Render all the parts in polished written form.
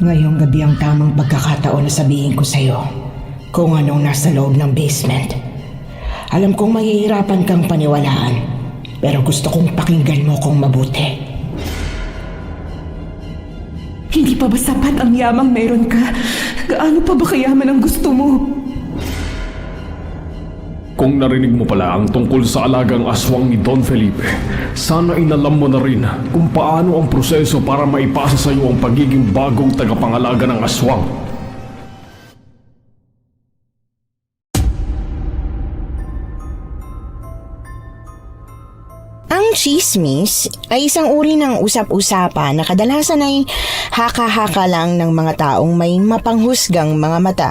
Ngayong gabi ang tamang pagkakataon na sabihin ko sa'yo kung anong nasa loob ng basement. Alam kong mahihirapan kang paniwalaan, pero gusto kong pakinggan mo kung mabuti. Hindi pa ba sapat ang yamang meron ka? Gaano pa ba kayaman ang gusto mo? Kung narinig mo pala ang tungkol sa alagang aswang ni Don Felipe, sana inalam mo na rin kung paano ang proseso para maipasa sa iyo ang pagiging bagong tagapangalaga ng aswang. Ang tsismis ay isang uri ng usap-usapan na kadalasan ay haka-haka lang ng mga taong may mapanghusgang mga mata.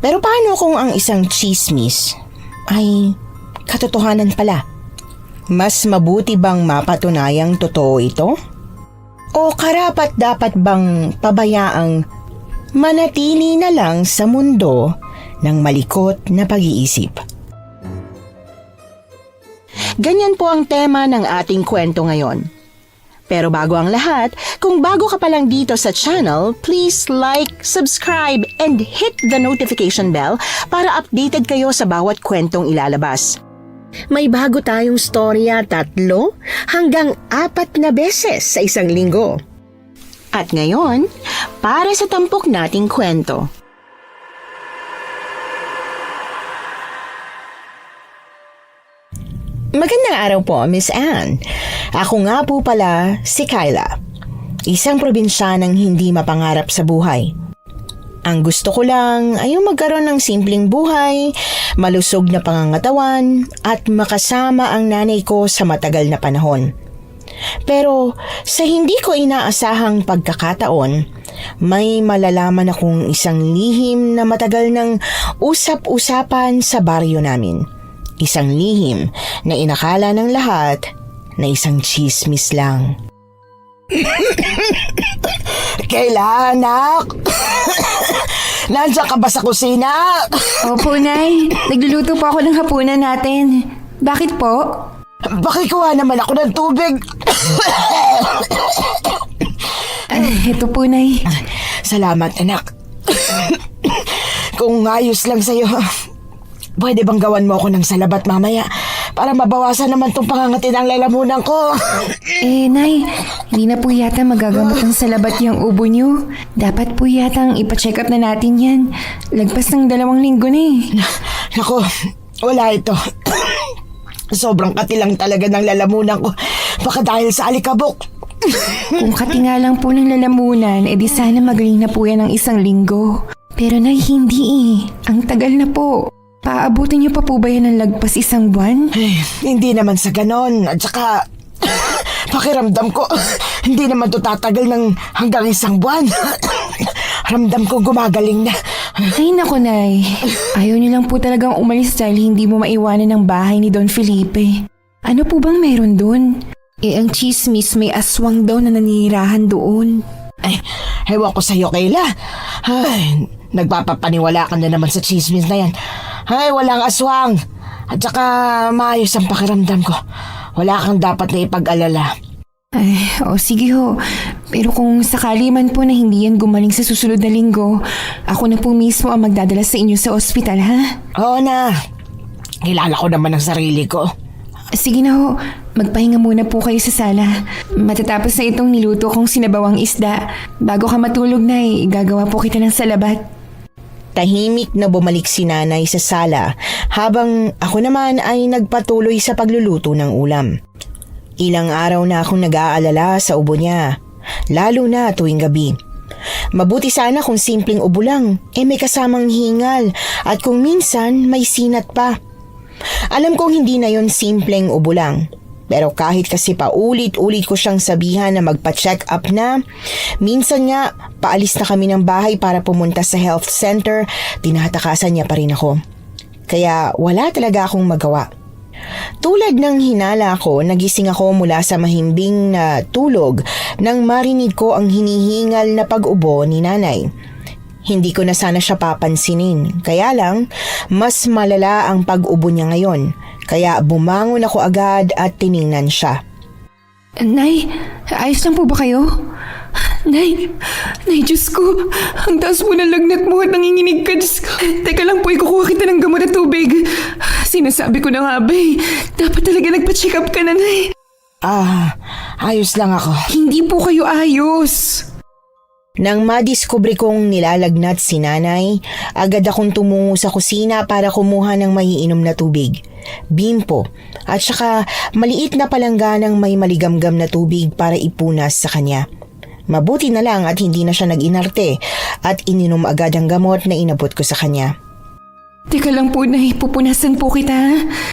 Pero paano kung ang isang tsismis ay katotohanan pala? Mas mabuti bang mapatunayang totoo ito? O karapat dapat bang pabayaang manatili na lang sa mundo ng malikot na pag-iisip? Ganyan po ang tema ng ating kwento ngayon. Pero bago ang lahat, kung bago ka pa lang dito sa channel, please like, subscribe, and hit the notification bell para updated kayo sa bawat kwentong ilalabas. May bago tayong storya 3 hanggang 4 na beses sa isang linggo. At ngayon, para sa tampok nating kwento. Magandang araw po, Miss Anne. Ako nga po pala si Kyla, isang probinsyanang hindi mapangarap sa buhay. Ang gusto ko lang ay yung magkaroon ng simpleng buhay, malusog na pangangatawan at makasama ang nanay ko sa matagal na panahon. Pero sa hindi ko inaasahang pagkakataon, may malalaman akong isang lihim na matagal ng usap-usapan sa baryo namin. Isang lihim na inakala ng lahat na isang tsismis lang. Kayla, anak! Nandiyan ka ba sa kusina? Opo, Nay. Nagluluto po ako ng hapunan natin. Bakit po? Pakikuha naman ako ng tubig. Ito po, Nay. Salamat, anak. Kung ayos lang sa'yo, pwede bang gawan mo ako ng salabat mamaya para mabawasan naman tong pangangati ng lalamunan ko? Nay, hindi na po yata magagamot ang salabat yung ubo niyo. Dapat po yata ipa-check up na natin yan. Lagpas ng 2 linggo na eh. Naku, wala ito. Sobrang kati lang talaga ng lalamunan ko. Baka dahil sa alikabok. Kung kati nga lang po ng lalamunan, edi sana magaling na po yan ng 1 linggo. Pero Nay, hindi eh. Ang tagal na po. Paabutin niyo pa po ba yan ng lagpas 1 buwan? Hindi naman sa ganon. At saka, pakiramdam ko, hindi naman to tatagal ng hanggang 1 buwan. Ramdam ko gumagaling na. Ay naku, Nay. Ayaw niyo lang po talagang umalis dahil hindi mo maiwanan ang bahay ni Don Felipe. Ano po bang meron doon? Ang chismis may aswang daw na nanirahan doon. Ay, hewan ko sa'yo, Kayla. Ay, nagpapapaniwala ka na naman sa chismis na yan. Ay, walang aswang. At saka maayos ang pakiramdam ko. Wala kang dapat na ipag-alala. Ay, sige ho. Pero kung sakali man po na hindi yan gumaling sa susunod na linggo, ako na po mismo ang magdadala sa inyo sa ospital, ha? Oo na. Kilala ko naman ang sarili ko. Sige na ho. Magpahinga muna po kayo sa sala. Matatapos na itong niluto kong sinabawang isda. Bago ka matulog, Nay, gagawa po kita ng salabat. Tahimik na bumalik si nanay sa sala habang ako naman ay nagpatuloy sa pagluluto ng ulam. Ilang araw na akong nag-aalala sa ubo niya, lalo na tuwing gabi. Mabuti sana kung simpleng ubo lang, may kasamang hingal at kung minsan may sinat pa. Alam kong hindi na yon simpleng ubo lang. Pero kahit kasi paulit-ulit ko siyang sabihan na magpa-check up na, minsan nga paalis na kami ng bahay para pumunta sa health center, tinatakasan niya pa rin ako. Kaya wala talaga akong magawa. Tulad ng hinala ko, nagising ako mula sa mahimbing na tulog nang marinig ko ang hinihingal na pag-ubo ni nanay. Hindi ko na sana siya papansinin, kaya lang mas malala ang pag-ubo niya ngayon. Kaya bumangon ako agad at tiningnan siya. Nay, ayos lang po ba kayo? Nay, Diyos ko. Ang taas po ng lagnat mo at nanginginig ka, Diyos ko. Teka lang po, ikukuha kita ng gamot at tubig. Sinasabi ko na nga ba eh. Dapat talaga nagpa-check up ka na, Nay. Ayos lang ako. Hindi po kayo ayos. Nang madiskubre kong nilalagnat si nanay, agad akong tumungo sa kusina para kumuha ng maiinom na tubig, bimpo, at saka maliit na palangganang may maligamgam na tubig para ipunas sa kanya. Mabuti na lang at hindi na siya nag-inarte at ininom agad ang gamot na inabot ko sa kanya. Teka lang po, Nay. Pupunasan po kita.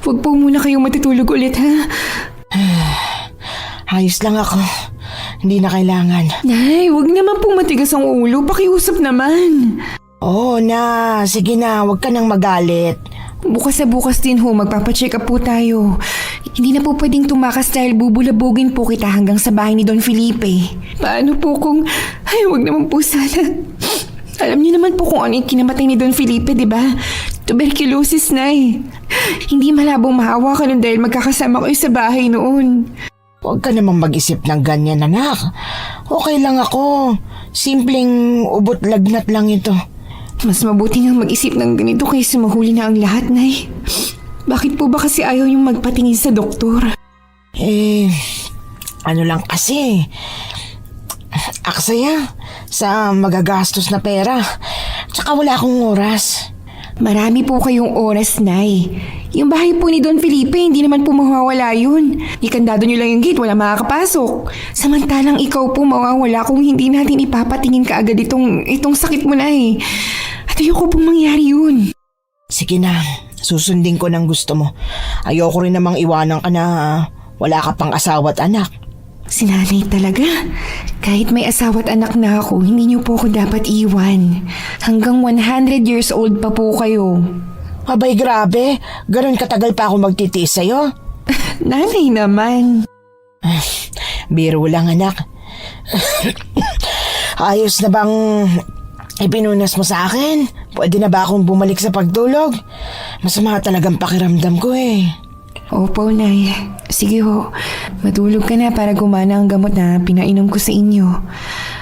Huwag po muna kayong matutulog ulit, ha? Ayos lang ako. Hindi na kailangan. Nay, huwag naman po matigas ang ulo. Pakiusap naman. Oo na, sige na, huwag ka nang magalit. Bukas sa bukas din ho, magpapacheck up po tayo. Hindi na po pwedeng tumakas dahil bubulabugin po kita hanggang sa bahay ni Don Felipe. Paano po kung... Ay, huwag naman po sana. Alam niyo naman po kung ano yung kinamatay ni Don Felipe, di ba? Tuberculosis, Nay. Hindi malabong mahawa ka nun dahil magkakasama kayo sa bahay noon. Huwag ka namang mag-isip ng ganyan, anak. Okay lang ako. Simpleng ubot lagnat lang ito. Mas mabuti nang mag-isip ng ganito kaysa mahuli na ang lahat, Nay. Bakit po ba kasi ayaw niyong magpatingin sa doktor? Ano lang kasi. Aksaya sa magagastos na pera. Tsaka wala akong oras. Marami po kayong oras, Nay. Yung bahay po ni Don Felipe, hindi naman po mawawala yun. Ikandado niyo lang yung gate, wala makakapasok. Samantalang ikaw po mawawala kung hindi natin ipapatingin ka agad itong sakit mo, Nay. At ayoko pong mangyari yun. Sige na, susundin ko ng gusto mo. Ayoko rin namang iwanan ka na wala ka pang asawa at anak. Si Nanay talaga. Kahit may asawa't anak na ako, hindi niyo po ako dapat iwan. Hanggang 100 years old pa po kayo. Abay grabe, ganun katagal pa ako magtitiis sa'yo. Nanay naman. Biro lang anak. Ayos na bang ipinunas mo sa akin? Pwede na ba akong bumalik sa pagtulog? Masama talagang pakiramdam ko eh. Opo, Nay. Sige ho. Matulog ka na para gumana ang gamot na pinainom ko sa inyo.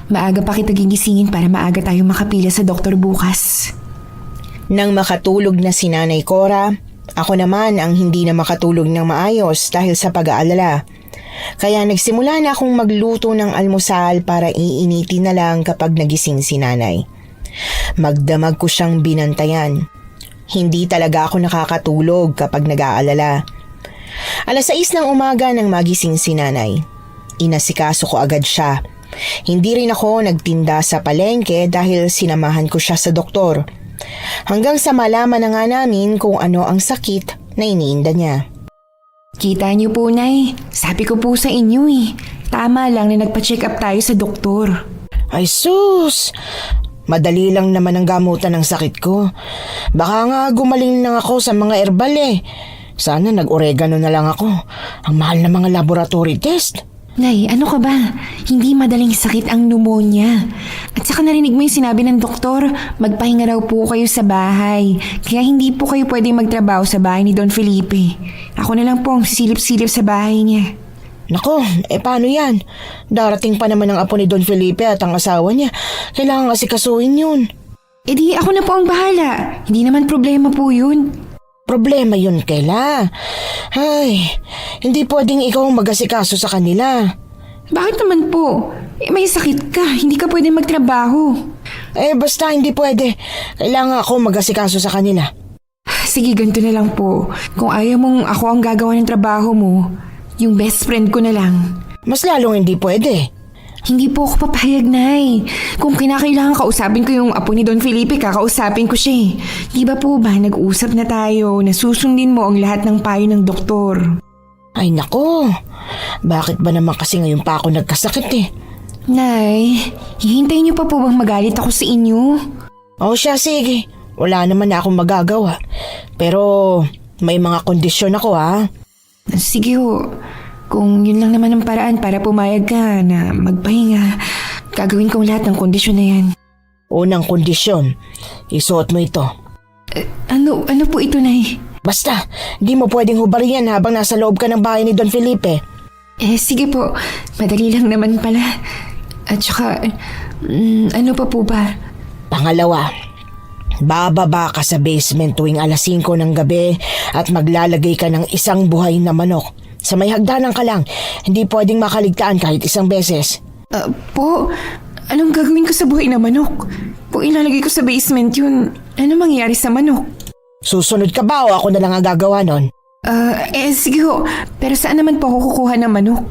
Maaga pa kita gigisingin para maaga tayo makapila sa doktor bukas. Nang makatulog na si Nanay Cora, ako naman ang hindi na makatulog ng maayos dahil sa pag-aalala. Kaya nagsimula na akong magluto ng almusal para iinitin na lang kapag nagising si Nanay. Magdamag ko siyang binantayan. Hindi talaga ako nakakatulog kapag nag-aalala. 6:00 ng umaga nang magising si Nanay. Inasikaso ko agad siya. Hindi rin ako nagtinda sa palengke dahil sinamahan ko siya sa doktor. Hanggang sa malaman na nga namin kung ano ang sakit na iniinda niya. Kita niyo po, Nay. Sabi ko po sa inyo eh. Tama lang na nagpa-check up tayo sa doktor. Ay sus! Madali lang naman ang gamutan ng sakit ko. Baka nga gumaling lang ako sa mga herbal eh. Sana nag-oregano na lang ako. Ang mahal na mga laboratory test. Nay, ano ka ba? Hindi madaling sakit ang pneumonia. At saka narinig mo yung sinabi ng doktor, magpahinga raw po kayo sa bahay. Kaya hindi po kayo pwedeng magtrabaho sa bahay ni Don Felipe. Ako na lang po ang sisilip-silip sa bahay niya. Nako, paano yan? Darating pa naman ang apo ni Don Felipe at ang asawa niya. Kailangan asikasuhin yun. E di ako na po ang bahala. Hindi naman problema po yun. Problema yun, Kayla. Ay, hindi pwedeng ikaw ang mag-asikaso sa kanila. Bakit naman po? May sakit ka. Hindi ka pwede magtrabaho. Basta hindi pwede. Kailangan ako mag-asikaso sa kanila. Sige, ganito na lang po. Kung ayaw mong ako ang gagawa ng trabaho mo, yung best friend ko na lang. Mas lalong hindi pwede. Hindi po ako papayag, Nay. Kung kinakailangan kausapin ko yung apo ni Don Felipe, kakausapin ko siya eh. Di ba po ba nag-usap na tayo na susundin mo ang lahat ng payo ng doktor? Ay nako, bakit ba naman kasi ngayon pa ako nagkasakit eh? Nay, hihintayin niyo pa po bang magalit ako sa inyo? O siya, sige. Wala naman na akong magagawa. Pero may mga kondisyon ako ha. Sige ho. Kung yun lang naman ang paraan para pumayag ka na magpahinga, gagawin kong lahat ng kondisyon na yan. Unang kondisyon, isuot mo ito. Ano po ito, Nay? Basta, di mo pwedeng hubarin yan habang nasa loob ka ng bahay ni Don Felipe. Sige po. Madali lang naman pala. At saka, ano pa po ba? Pangalawa, bababa ka sa basement tuwing alas 5 ng gabi at maglalagay ka ng isang buhay na manok. Sa may hagdanan ka lang, hindi pwedeng makaligtaan kahit isang beses. Po, anong gagawin ko sa buhay na manok? Kung ilalagay ko sa basement yun, ano mangyayari sa manok? Susunod ka ba o ako na lang ang gagawa nun? Sige ho. Pero saan naman po ako kukuha ng manok?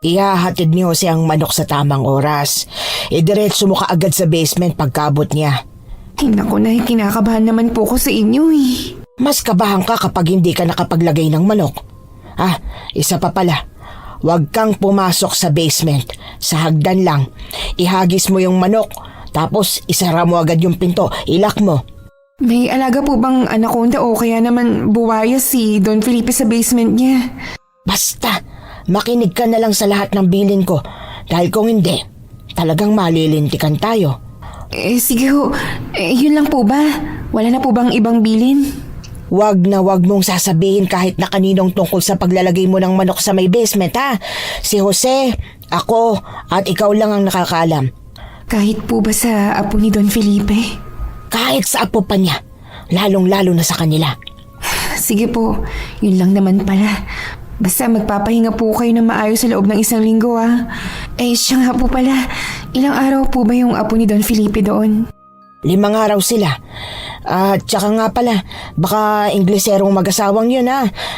Ihahatid ni Jose ang manok sa tamang oras. Idiretso mo ka agad sa basement pagkabot niya. Ay naku na, kinakabahan naman po ko sa inyo eh. Mas kabahan ka kapag hindi ka nakapaglagay ng manok. Isa pa pala. Huwag kang pumasok sa basement. Sa hagdan lang. Ihagis mo yung manok. Tapos isara mo agad yung pinto. Ilak mo. May alaga po bang anaconda o kaya naman buwaya si Don Felipe sa basement niya? Basta, makinig ka na lang sa lahat ng bilin ko. Dahil kung hindi, talagang malilintikan tayo. Sige ho. Yun lang po ba? Wala na po bang ibang bilin? Wag na wag mong sasabihin kahit na kaninong tungkol sa paglalagay mo ng manok sa may basement, ha? Si Jose, ako, at ikaw lang ang nakakaalam. Kahit po ba sa apo ni Don Felipe? Kahit sa apo pa niya, lalong-lalo na sa kanila. Sige po, yun lang naman pala. Basta magpapahinga po kayo na maayos sa loob ng 1 linggo siya nga po pala. Ilang araw po ba yung apo ni Don Felipe doon? 5 araw sila. At tsaka nga pala, baka Ingleserong mag-asawang yun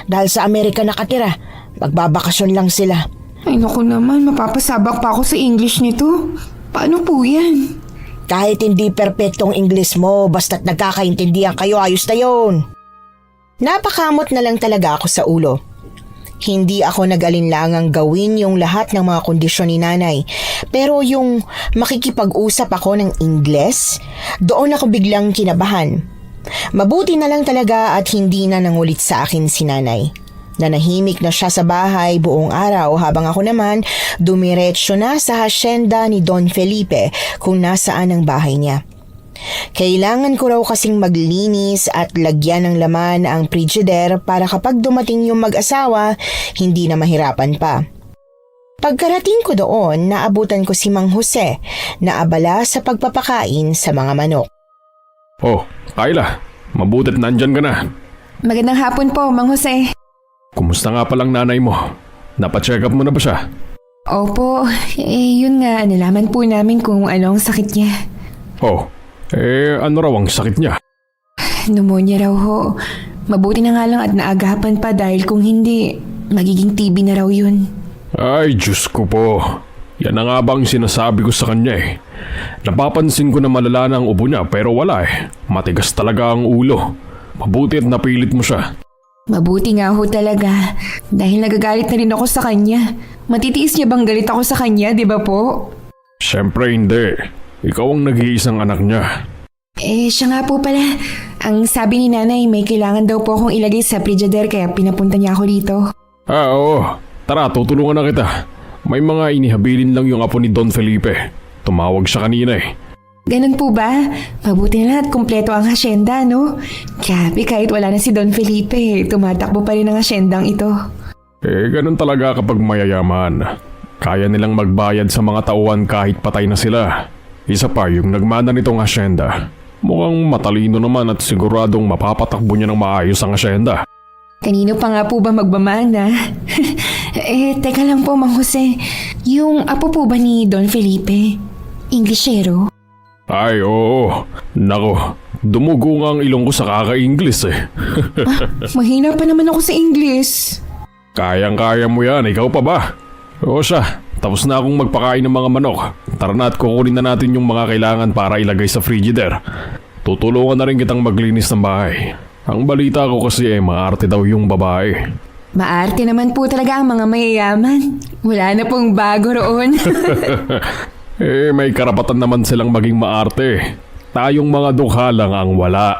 dahil sa Amerika nakatira. Magbabakasyon lang sila. Ay naku naman, mapapasabak pa ako sa English nito. Paano po yan? Kahit hindi perpektong Ingles mo, basta't nagkakaintindihan kayo, ayos na yun. Napakamot na lang talaga ako sa ulo. Hindi ako nag-alinlangang gawin yung lahat ng mga kondisyon ni nanay. Pero yung makikipag-usap ako ng Ingles, doon ako biglang kinabahan. Mabuti na lang talaga at hindi na nangulit sa akin si nanay. Nanahimik na siya sa bahay buong araw habang ako naman dumiretso na sa hasyenda ni Don Felipe kung nasaan ang bahay niya. Kailangan ko raw kasing maglinis at lagyan ng laman ang frigidaire para kapag dumating yung mag-asawa, hindi na mahirapan pa. Pagkarating ko doon, naabutan ko si Mang Jose na abala sa pagpapakain sa mga manok. Oh, Kayla, mabutit nandyan ka na. Magandang hapon po, Mang Jose. Kumusta nga palang nanay mo? Napacheck up mo na ba siya? Opo, yun nga, nalaman po namin kung ano ang sakit niya. Oh, ano raw ang sakit niya? Pneumonia raw ho. Mabuti na nga lang at naagapan pa dahil kung hindi, magiging TB na raw yun. Ay, Diyos ko po. Yan na nga bang sinasabi ko sa kanya Napapansin ko na malala na ang ubo niya pero wala Matigas talaga ang ulo. Mabuti at napilit mo siya. Mabuti nga ho talaga. Dahil nagagalit na rin ako sa kanya. Matitiis niya bang galit ako sa kanya, di ba po? Siyempre hindi. Ikaw ang nag-iisang anak niya. Siya nga po pala. Ang sabi ni nanay, may kailangan daw po akong ilagay sa frigidaire kaya pinapunta niya ako dito. Oo. Tara, tutulungan na kita. May mga inihabilin lang yung apo ni Don Felipe. Tumawag siya kanina Ganun po ba? Mabuti na at kumpleto ang hasyenda, no? Grabe, kahit wala na si Don Felipe, tumatakbo pa rin ang hasyendang ito. Ganun talaga kapag mayayaman. Kaya nilang magbayad sa mga tauhan kahit patay na sila. Isa pa yung nagmana nitong hasyenda. Mukhang matalino naman at siguradong mapapatakbo niya ng maayos ang hasyenda. Kanino pa nga po ba magmamana? Teka lang po, Mang Jose. Yung apo po ba ni Don Felipe? Inglesero? Ay, oo. Nako, dumugo nga ang ilong ko sa kaka-Ingles Mahina pa naman ako sa English. Kayang-kaya mo yan, ikaw pa ba? Oo siya, tapos na akong magpakain ng mga manok. Tara na at kukunin na natin yung mga kailangan para ilagay sa frigidaire. Tutulungan na rin kitang maglinis ng bahay. Ang balita ko kasi maarte daw yung babae. Maarte naman po talaga ang mga mayayaman. Wala na pong bago roon. May karapatan naman silang maging maarte. Tayong mga dukha lang ang wala.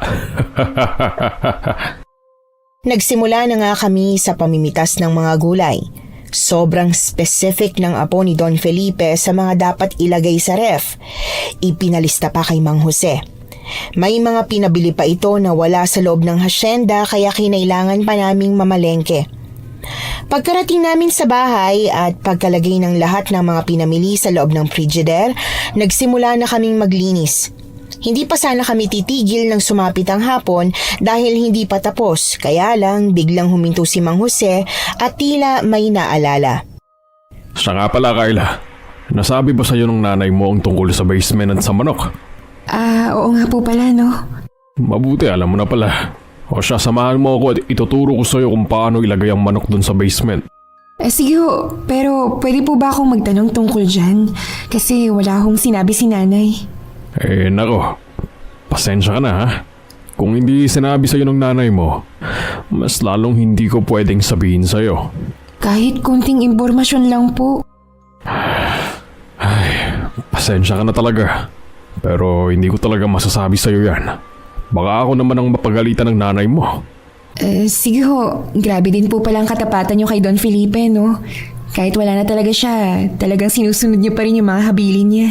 Nagsimula na nga kami sa pamimitas ng mga gulay. Sobrang specific ng apo ni Don Felipe sa mga dapat ilagay sa ref. Ipinalista pa kay Mang Jose. May mga pinabili pa ito na wala sa loob ng hasyenda kaya kinailangan pa naming mamalengke. Pagkarating namin sa bahay at pagkalagay ng lahat ng mga pinamili sa loob ng frigider, nagsimula na kaming maglinis. Hindi pa sana kami titigil nang sumapit ang hapon dahil hindi pa tapos, kaya lang biglang huminto si Mang Jose at tila may naalala. Siya nga pala, Kayla. Nasabi ba sa'yo ng nanay mo ang tungkol sa basement at sa manok? Oo nga po pala, no? Mabuti, alam mo na pala. O siya, samahan mo ako at ituturo ko sa'yo kung paano ilagay ang manok dun sa basement. Sige ho, pero pwede po ba akong magtanong tungkol dyan? Kasi wala akong sinabi si nanay. Nako. Pasensya ka na, ha? Kung hindi sinabi sa'yo ng nanay mo, mas lalong hindi ko pwedeng sabihin sa'yo. Kahit konting impormasyon lang po. Pasensya ka na talaga. Pero hindi ko talaga masasabi sa'yo yan. Baka ako naman ang mapagalitan ng nanay mo. Sige ho, grabe din po palang katapatan niyo kay Don Felipe, no? Kahit wala na talaga siya, talagang sinusunod niyo pa rin yung mga habilin niya.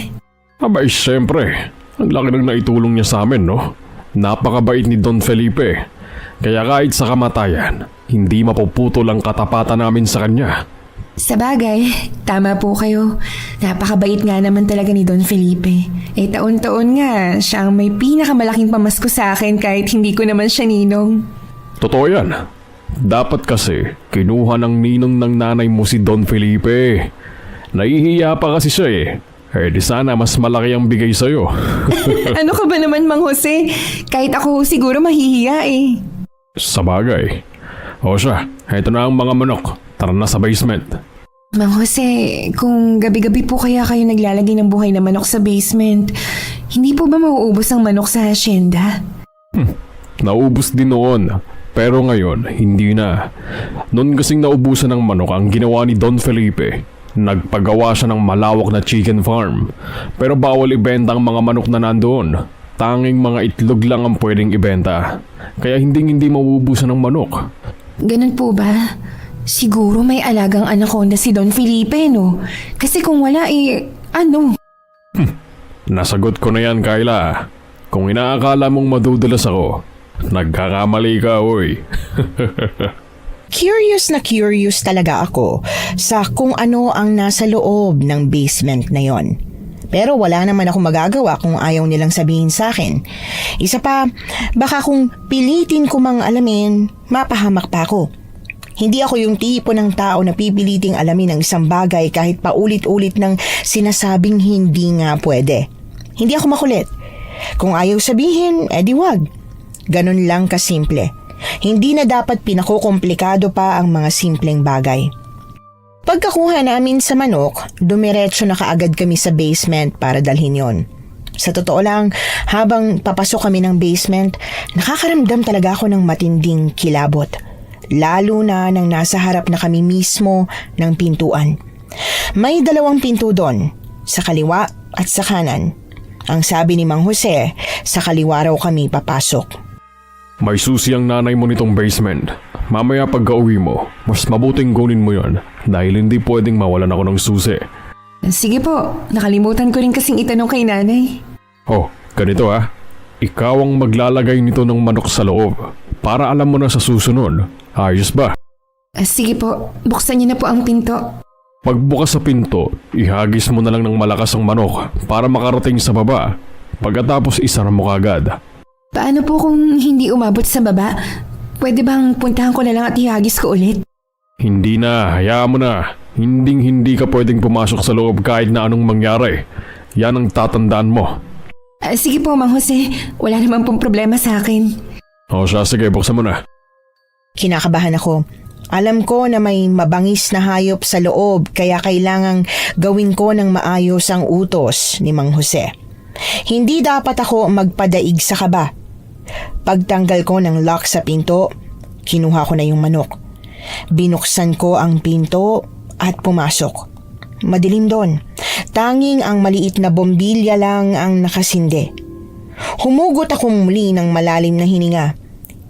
Abay, siyempre. Ang laki ng naitulong niya sa amin, no? Napakabait ni Don Felipe. Kaya kahit sa kamatayan, hindi mapuputol ang katapatan namin sa kanya. Sa bagay, tama po kayo. Napakabait nga naman talaga ni Don Felipe. Taon-taon nga, siya ang may pinakamalaking pamasko sa akin kahit hindi ko naman siya ninong. Totoo yan. Dapat kasi, kinuha ng ninong ng nanay mo si Don Felipe. Nahihiya pa kasi siya di sana mas malaki ang bigay sa'yo. Ano ka ba naman, Mang Jose? Kahit ako siguro mahihiya Sa bagay. O siya, eto na ang mga manok. Tara na sa basement. Mang Jose, kung gabi-gabi po kaya kayo naglalagay ng buhay na manok sa basement, hindi po ba mauubos ang manok sa hacienda? Naubos din noon. Pero ngayon, hindi na. Noon kasing naubusan ng manok ang ginawa ni Don Felipe. Nagpagawa siya ng malawak na chicken farm. Pero bawal ibenta ang mga manok na nandoon. Tanging mga itlog lang ang pwedeng ibenta. Kaya hindi mauubusan ng manok. Ganun po ba? Siguro may alagang anaconda si Don Felipe, no? Kasi kung wala, ano? Nasagot ko na yan, Kayla. Kung inaakala mong madudulas ako, nagkakamali ka, oy. Curious na curious talaga ako sa kung ano ang nasa loob ng basement na yon. Pero wala naman akong magagawa kung ayaw nilang sabihin sa akin. Isa pa, baka kung pilitin ko mang alamin, mapahamak pa ako. Hindi ako yung tipo ng tao na pipiliting alamin ang isang bagay kahit paulit-ulit ng sinasabing hindi nga pwede. Hindi ako makulit. Kung ayaw sabihin, edi wag. Ganun lang kasimple. Hindi na dapat pinakukomplikado pa ang mga simpleng bagay. Pagkakuha namin sa manok, dumiretso na kaagad kami sa basement para dalhin yon. Sa totoo lang, habang papasok kami ng basement, nakakaramdam talaga ako ng matinding kilabot. Lalo na nang nasa harap na kami mismo ng pintuan. May 2 pinto doon, sa kaliwa at sa kanan. Ang sabi ni Mang Jose, sa kaliwa raw kami papasok. May susi ang nanay mo nitong basement. Mamaya pagka-uwi mo, mas mabuting kunin mo yon dahil hindi pwedeng mawalan ako ng susi. Sige po, nakalimutan ko rin kasing itanong kay nanay. Oh, ganito Ikaw ang maglalagay nito ng manok sa loob para alam mo na sa susunod. Ayos ba? Sige po, buksan niyo na po ang pinto. Pagbukas sa pinto, ihagis mo na lang ng malakas ang manok para makarating sa baba. Pagkatapos isara mo kagad. Paano po kung hindi umabot sa baba? Pwede bang puntahan ko na lang at ihagis ko ulit? Hindi na, hayaan mo na. Hindi ka pwedeng pumasok sa loob kahit na anong mangyari. Yan ang tatandaan mo. Sige po, Mang Jose. Wala naman pong problema sa akin. O siya, sige, buksan mo na. Kinakabahan ako. Alam ko na may mabangis na hayop sa loob kaya kailangang gawin ko ng maayos ang utos ni Mang Jose. Hindi dapat ako magpadaig sa kaba. Pagtanggal ko ng lock sa pinto, kinuha ko na yung manok. Binuksan ko ang pinto at pumasok. Madilim doon. Tanging ang maliit na bombilya lang ang nakasindi. Humugot ako muli ng malalim na hininga.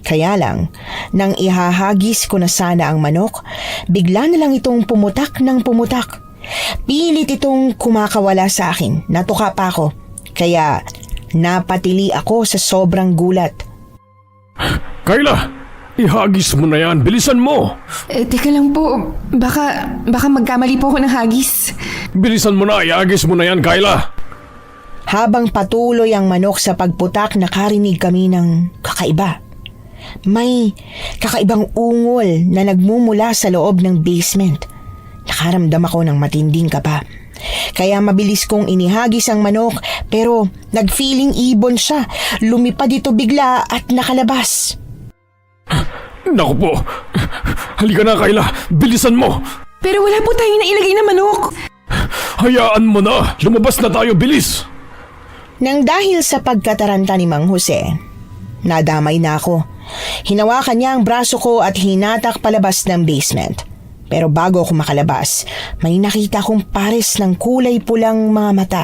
Kaya lang, nang ihahagis ko na sana ang manok, bigla na lang itong pumutak ng pumutak. Pilit itong kumakawala sa akin. Natuka pa ako. Kaya napatili ako sa sobrang gulat. Kayla! Ihagis mo na yan, bilisan mo! Teka lang po, baka magkamali po ako ng hagis. Bilisan mo na, ihagis mo na yan, Kyla! Habang patuloy ang manok sa pagputak, nakarinig kami ng kakaiba. May kakaibang ungol na nagmumula sa loob ng basement. Nakaramdam ako ng matinding kaba. Kaya mabilis kong inihagis ang manok, pero nag-feeling ibon siya. Lumipad ito bigla at nakalabas. Naku po! Halika na, Kyla! Bilisan mo! Pero wala po tayo na ilagay na manok. Hayaan mo na! Lumabas na tayo, bilis! Nang dahil sa pagkataranta ni Mang Jose, nadamay na ako. Hinawakan niya ang braso ko at hinatak palabas ng basement. Pero bago ako makalabas, may nakita kong pares ng kulay pulang mga mata.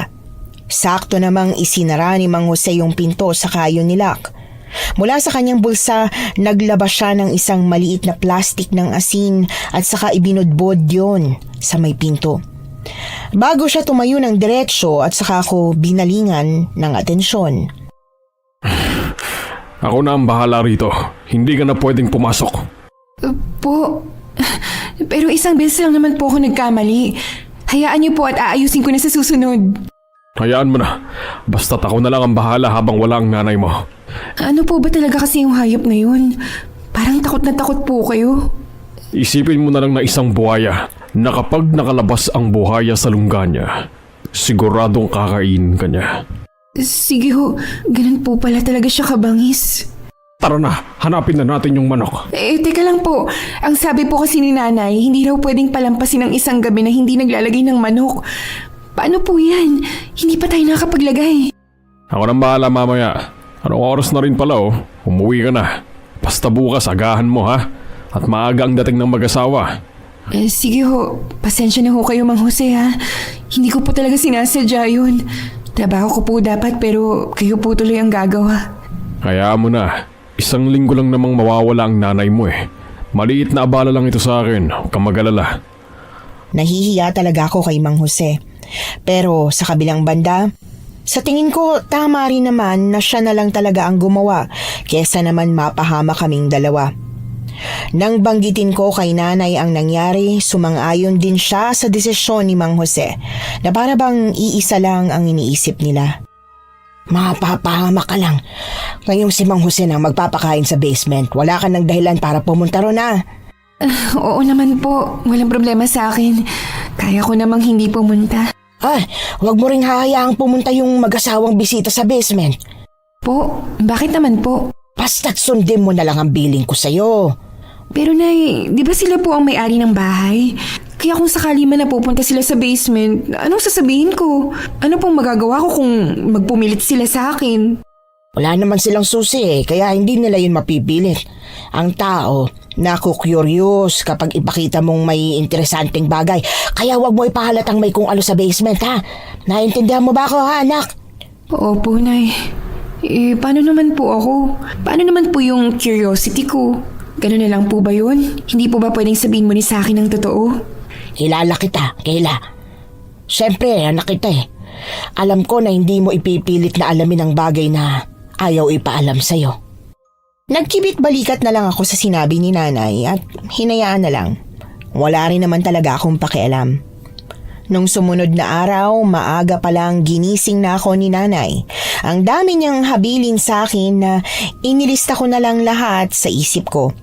Sakto namang isinara ni Mang Jose yung pinto sa kayo ni Lak. Mula sa kanyang bulsa, naglabas siya ng isang maliit na plastik ng asin at saka ibinudbod yon sa may pinto. Bago siya tumayo ng diretsyo at saka ako binalingan ng atensyon. Ako na ang bahala rito. Hindi ka na pwedeng pumasok. Po, pero isang beses lang naman po ako nagkamali. Hayaan niyo po at aayusin ko na sa susunod. Hayaan mo na. Basta't ako na lang ang bahala habang wala ang nanay mo. Ano po ba talaga kasi yung hayop na yun? Parang takot na takot po kayo. Isipin mo na lang na isang buhaya na kapag nakalabas ang buhaya sa lungga niya, siguradong kakainin ka niya. Sige ho, ganun po pala talaga siya kabangis. Tara na, hanapin na natin yung manok. Teka lang po. Ang sabi po kasi ni nanay, hindi raw pwedeng palampasin ng isang gabi na hindi naglalagay ng manok. Paano po yan? Hindi pa tayo nakapaglagay. Ako nang bahala mamaya. Anong oras na rin pala oh. Umuwi ka na. Basta bukas agahan mo ha. At maaga ang dating ng mag-asawa. Sige ho, pasensya na ho kayo Mang Jose ha. Hindi ko po talaga sinasadya yun. Trabaho ko po dapat pero kayo po tuloy ang gagawa. Kaya mo na. Isang linggo lang namang mawawala ang nanay mo eh. Maliit na abala lang ito sa akin. Huwag kang mag-alala. Nahihiya talaga ako kay Mang Jose. Pero sa kabilang banda, sa tingin ko tama rin naman na siya na lang talaga ang gumawa kesa naman mapahama kaming dalawa. Nang banggitin ko kay nanay ang nangyari, sumang-ayon din siya sa desisyon ni Mang Jose na para bang iisa lang ang iniisip nila. Mapapahama ka lang. Ngayong si Mang Jose na magpapakain sa basement. Wala ka ng dahilan para pumunta ron na. Oo naman po, walang problema sa akin. Kaya ko namang hindi pumunta. Ay, huwag mo ring hahayaang pumunta yung mag-asawang bisita sa basement. Po, bakit naman po? Basta't sundin mo na lang ang billing ko sa'yo. Pero nay, di ba sila po ang may-ari ng bahay? Kaya kung sakali man napupunta sila sa basement, anong sasabihin ko? Ano pong magagawa ko kung magpumilit sila sa akin? Wala naman silang susi kaya hindi nila yun mapipilit. Ang tao, naku-curious kapag ipakita mong may interesanteng bagay. Kaya wag mo ipahalatang may kung ano sa basement ha. Naintindihan mo ba ako ha anak? Opo, nay. Paano naman po ako? Paano naman po yung curiosity ko? Ganun na lang po ba yun? Hindi po ba pwedeng sabihin mo ni sa akin ng totoo? Kilala kita, Kayla. Siyempre, anak kita eh. Alam ko na hindi mo ipipilit na alamin ang bagay na ayaw ipaalam sa'yo. Nagkibit balikat na lang ako sa sinabi ni nanay at hinayaan na lang. Wala rin naman talaga akong pakialam. Nung sumunod na araw, maaga pa lang ginising na ako ni nanay. Ang dami niyang habilin sa akin na inilista ko na lang lahat sa isip ko.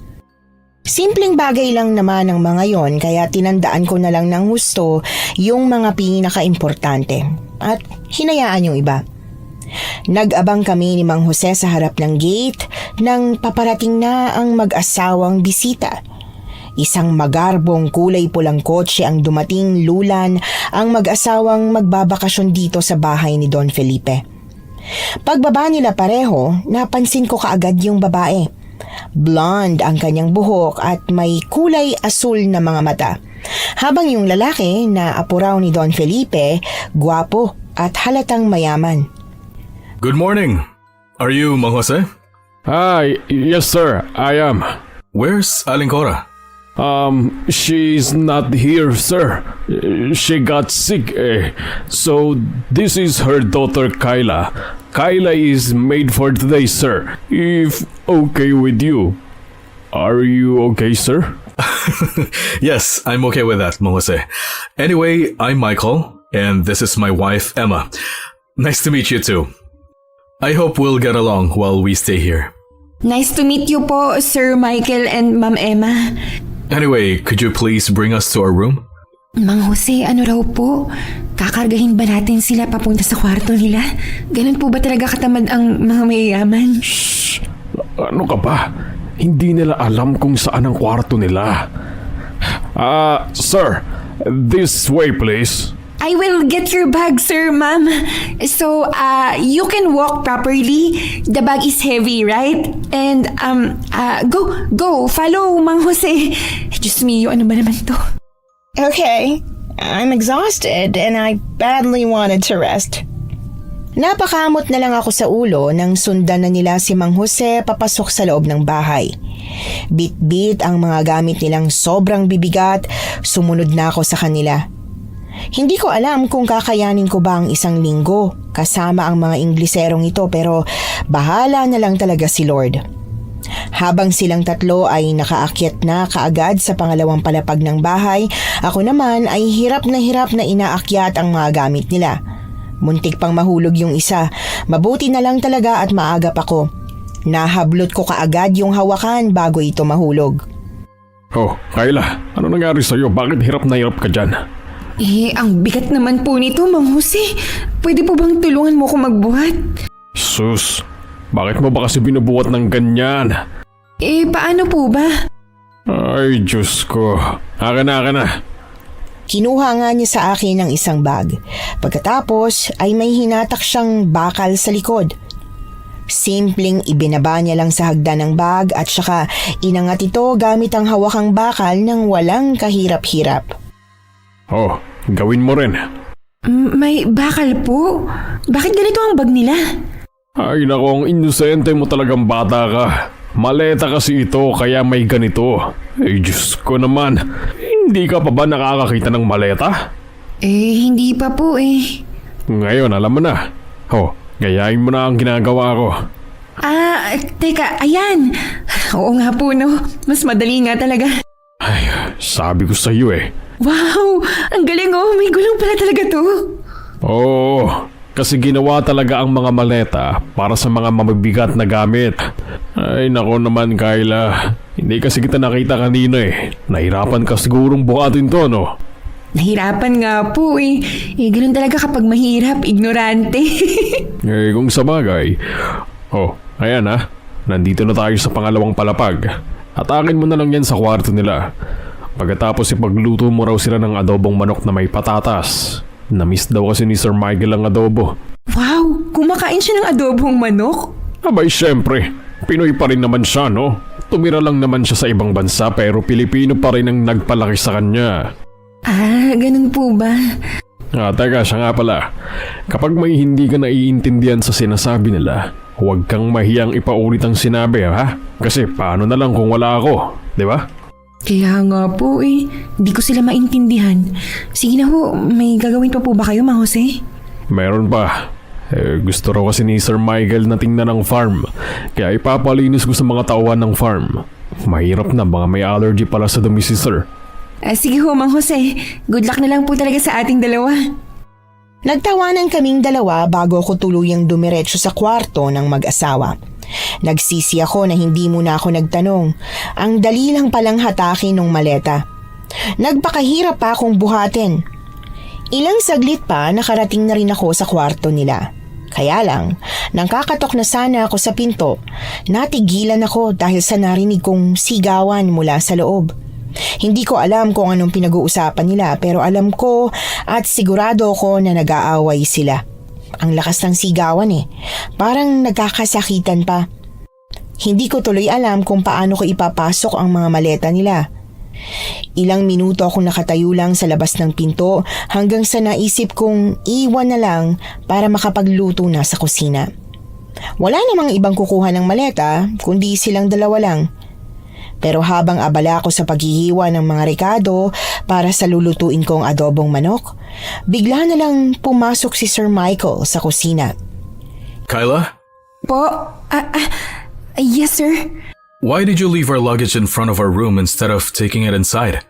Simpleng bagay lang naman ang mga yon kaya tinandaan ko na lang ng husto yung mga pinaka-importante at hinayaan yung iba. Nag-abang kami ni Mang Jose sa harap ng gate nang paparating na ang mag-asawang bisita. Isang magarbong kulay pulang kotse ang dumating lulan ang mag-asawang magbabakasyon dito sa bahay ni Don Felipe. Pagbaba nila pareho, napansin ko kaagad yung babae. Blonde ang kanyang buhok at may kulay asul na mga mata. Habang yung lalaki na apo raw ni Don Felipe, gwapo at halatang mayaman. Good morning. Are you Mang Jose? Hi, yes sir, I am. Where's Aling Cora? She's not here, sir. She got sick, So, this is her daughter, Kyla. Kyla is made for today, sir. If okay with you. Are you okay, sir? Yes, I'm okay with that, Mang Jose. Anyway, I'm Michael, and this is my wife, Emma. Nice to meet you too. I hope we'll get along while we stay here. Nice to meet you po, Sir Michael and Ma'am Emma. Anyway, could you please bring us to our room? Mang Jose, ano raw po? Kakargahin ba natin sila papunta sa kwarto nila? Ganun po ba talaga katamad ang mga mayayaman? Ano ka ba? Hindi nila alam kung saan ang kwarto nila. Sir, this way please. I will get your bag, sir, ma'am. So, you can walk properly. The bag is heavy, right? And, go, follow, Mang Jose. Diyos mio, ano ba naman to? Okay, I'm exhausted and I badly wanted to rest. Napakamot na lang ako sa ulo nang sundan na nila si Mang Jose papasok sa loob ng bahay. Bit-bit ang mga gamit nilang sobrang bibigat, sumunod na ako sa kanila. Hindi ko alam kung kakayanin ko ba ang isang linggo kasama ang mga Ingleserong ito pero bahala na lang talaga si Lord. Habang silang tatlo ay nakaakyat na kaagad sa pangalawang palapag ng bahay, ako naman ay hirap na inaakyat ang mga gamit nila. Muntik pang mahulog yung isa, mabuti na lang talaga at maagap ako. Nahablot ko kaagad yung hawakan bago ito mahulog. Oh, Kayla, ano nangyari sa'yo? Bakit hirap na hirap ka dyan? Ang bigat naman po nito, Mang Jose. Pwede po bang tulungan mo ko magbuhat? Sus, bakit mo ba kasi binubuhat ng ganyan? Paano po ba? Ay, Diyos ko. Aka na. Kinuha nga niya sa akin ng isang bag. Pagkatapos ay may hinatak siyang bakal sa likod. Simpleng ibinaba niya lang sa hagdan ng bag at saka inangat ito gamit ang hawakang bakal ng walang kahirap-hirap. Oh, gawin mo rin. May bakal po? Bakit ganito ang bag nila? Ay nako, ang inosente mo talagang bata ka. Maleta kasi ito kaya may ganito. Ay Diyos ko naman, hindi ka pa ba nakakakita ng maleta? Hindi pa po Ngayon alam mo na. Oh, gayahin mo na ang ginagawa ko. Teka, ayan. Oo nga po no, mas madali nga talaga. Ay, sabi ko sa iyo Wow, ang galing may gulong pala talaga to. Oo, kasi ginawa talaga ang mga maleta para sa mga mabibigat na gamit. Ay nako naman Kayla, hindi kasi kita nakita kanina Nahirapan ka sigurong buhatin to no? Nahirapan nga po ganun talaga kapag mahirap, ignorante. Kung sa bagay. Oh, ayan nandito na tayo sa pangalawang palapag. Atakin mo na lang yan sa kwarto nila. Pagkatapos ipagluto mo raw sila ng adobong manok na may patatas. Namiss daw kasi ni Sir Michael ang adobo. Wow, kumakain siya ng adobong manok? Abay syempre, Pinoy pa rin naman siya no? Tumira lang naman siya sa ibang bansa pero Pilipino pa rin ang nagpalaki sa kanya. Ganun po ba? Teka, siya nga pala. Kapag may hindi ka naiintindihan sa sinasabi nila, huwag kang mahiyang ipaulit ang sinabi Kasi paano na lang kung wala ako, di ba? Kaya nga po Hindi ko sila maintindihan. Sige na ho, may gagawin pa po ba kayo, Mang Jose? Meron pa. Gusto raw kasi ni Sir Michael na tingnan ang farm. Kaya ipapalinis ko sa mga tauhan ng farm. Mahirap na, mga may allergy pala sa dumi si Sir. Sige ho, Mang Jose. Good luck na lang po talaga sa ating dalawa. Nagtawanan kaming dalawa bago ako tuluyang dumiretso sa kwarto ng mag-asawa. Nagsisi ako na hindi muna ako nagtanong. Ang dali lang palang hatakin ng maleta. Nagpakahirap pa akong buhatin. Ilang saglit pa nakarating na rin ako sa kwarto nila. Kaya lang, nang kakatok na sana ako sa pinto, natigilan ako dahil sa narinig kong sigawan mula sa loob. Hindi ko alam kung anong pinag-uusapan nila pero alam ko at sigurado ko na nag-aaway sila. Ang lakas ng sigawan parang nagkakasakitan pa. Hindi ko tuloy alam kung paano ko ipapasok ang mga maleta nila. Ilang minuto akong nakatayo lang sa labas ng pinto hanggang sa naisip kong iwan na lang para makapagluto na sa kusina. Wala namang ibang kukuha ng maleta kundi silang dalawa lang. Pero habang abala ako sa paghihiwa ng mga rekado para sa lulutuin kong adobong manok, bigla na lang pumasok si Sir Michael sa kusina. Kyla? Po? Yes, sir. Why did you leave our luggage in front of our room instead of taking it inside?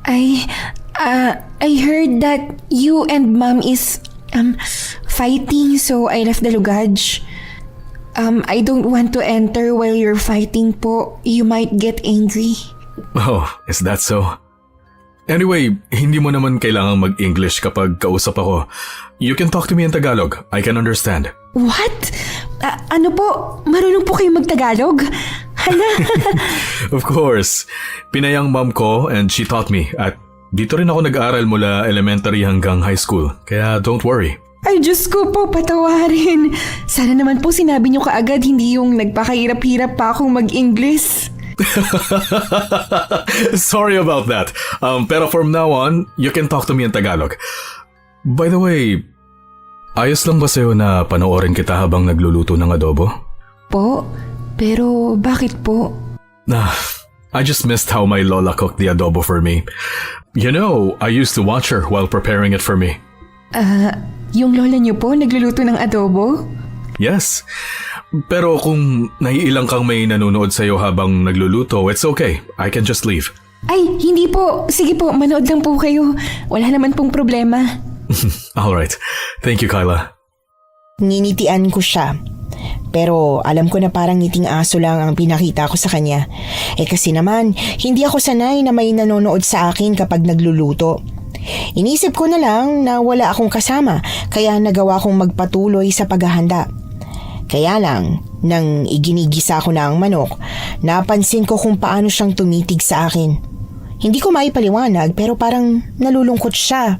I heard that you and Mom is, fighting, so I left the luggage. I don't want to enter while you're fighting po. You might get angry. Oh, is that so? Anyway, hindi mo naman kailangang mag-English kapag kausap ako. You can talk to me in Tagalog. I can understand. What? Ano po? Marunong po kayo mag-Tagalog? Hala! Of course. Pinayang mom ko and she taught me at dito rin ako nag-aral mula elementary hanggang high school. Kaya don't worry. Ay, Diyos ko po, patawarin. Sana naman po sinabi niyo kaagad, hindi yung nagpakahirap-hirap pa akong mag-English. Sorry about that. Pero from now on, you can talk to me in Tagalog. By the way, ayos lang ba sa'yo na panoorin kita habang nagluluto ng adobo? Po? Pero bakit po? I just missed how my lola cooked the adobo for me. You know, I used to watch her while preparing it for me. Yung lola niyo po nagluluto ng adobo? Yes. Pero kung naiilang kang may nanonood sa'yo habang nagluluto, it's okay. I can just leave. Ay, hindi po. Sige po, manood lang po kayo. Wala naman pong problema. Alright. Thank you, Kyla. Nginitian ko siya. Pero alam ko na parang ngiting aso lang ang pinakita ko sa kanya. Kasi naman, hindi ako sanay na may nanonood sa akin kapag nagluluto. Inisip ko na lang na wala akong kasama, kaya nagawa kong magpatuloy sa paghahanda. Kaya lang, nang iginigisa ko na ang manok, napansin ko kung paano siyang tumitig sa akin. Hindi ko maipaliwanag pero parang nalulungkot siya,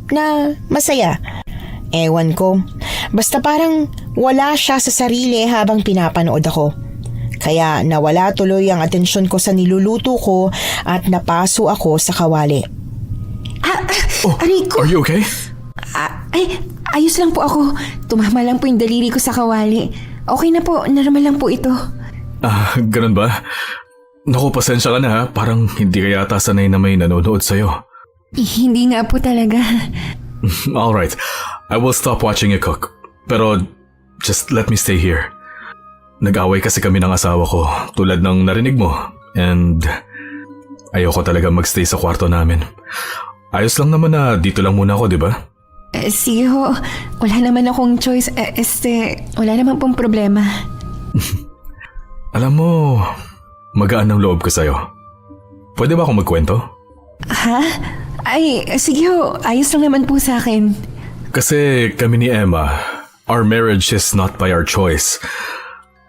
na masaya. Ewan ko, basta parang wala siya sa sarili habang pinapanood ako. Kaya nawala tuloy ang atensyon ko sa niluluto ko at napaso ako sa kawali. Aray ko! Are you okay? Ay, ayos lang po ako. Tumama lang po yung daliri ko sa kawali. Okay na po, normal lang po ito. Ganun ba? Naku, pasensya ka na ha. Parang hindi ka yata sanay na may nanonood sa'yo. Hindi nga po talaga. Alright, I will stop watching you cook. Pero just let me stay here. Nag-away kasi kami ng asawa ko tulad ng narinig mo. And ayoko talaga magstay sa kwarto namin. Ayos lang naman na dito lang muna ako, di ba? Sige ho, wala naman akong choice. Wala naman pong problema. Alam mo, magaan ang loob ko sa'yo. Pwede ba akong magkwento? Ha? Ay, sige ho, ayos lang naman po sa akin. Kasi kami ni Emma, our marriage is not by our choice.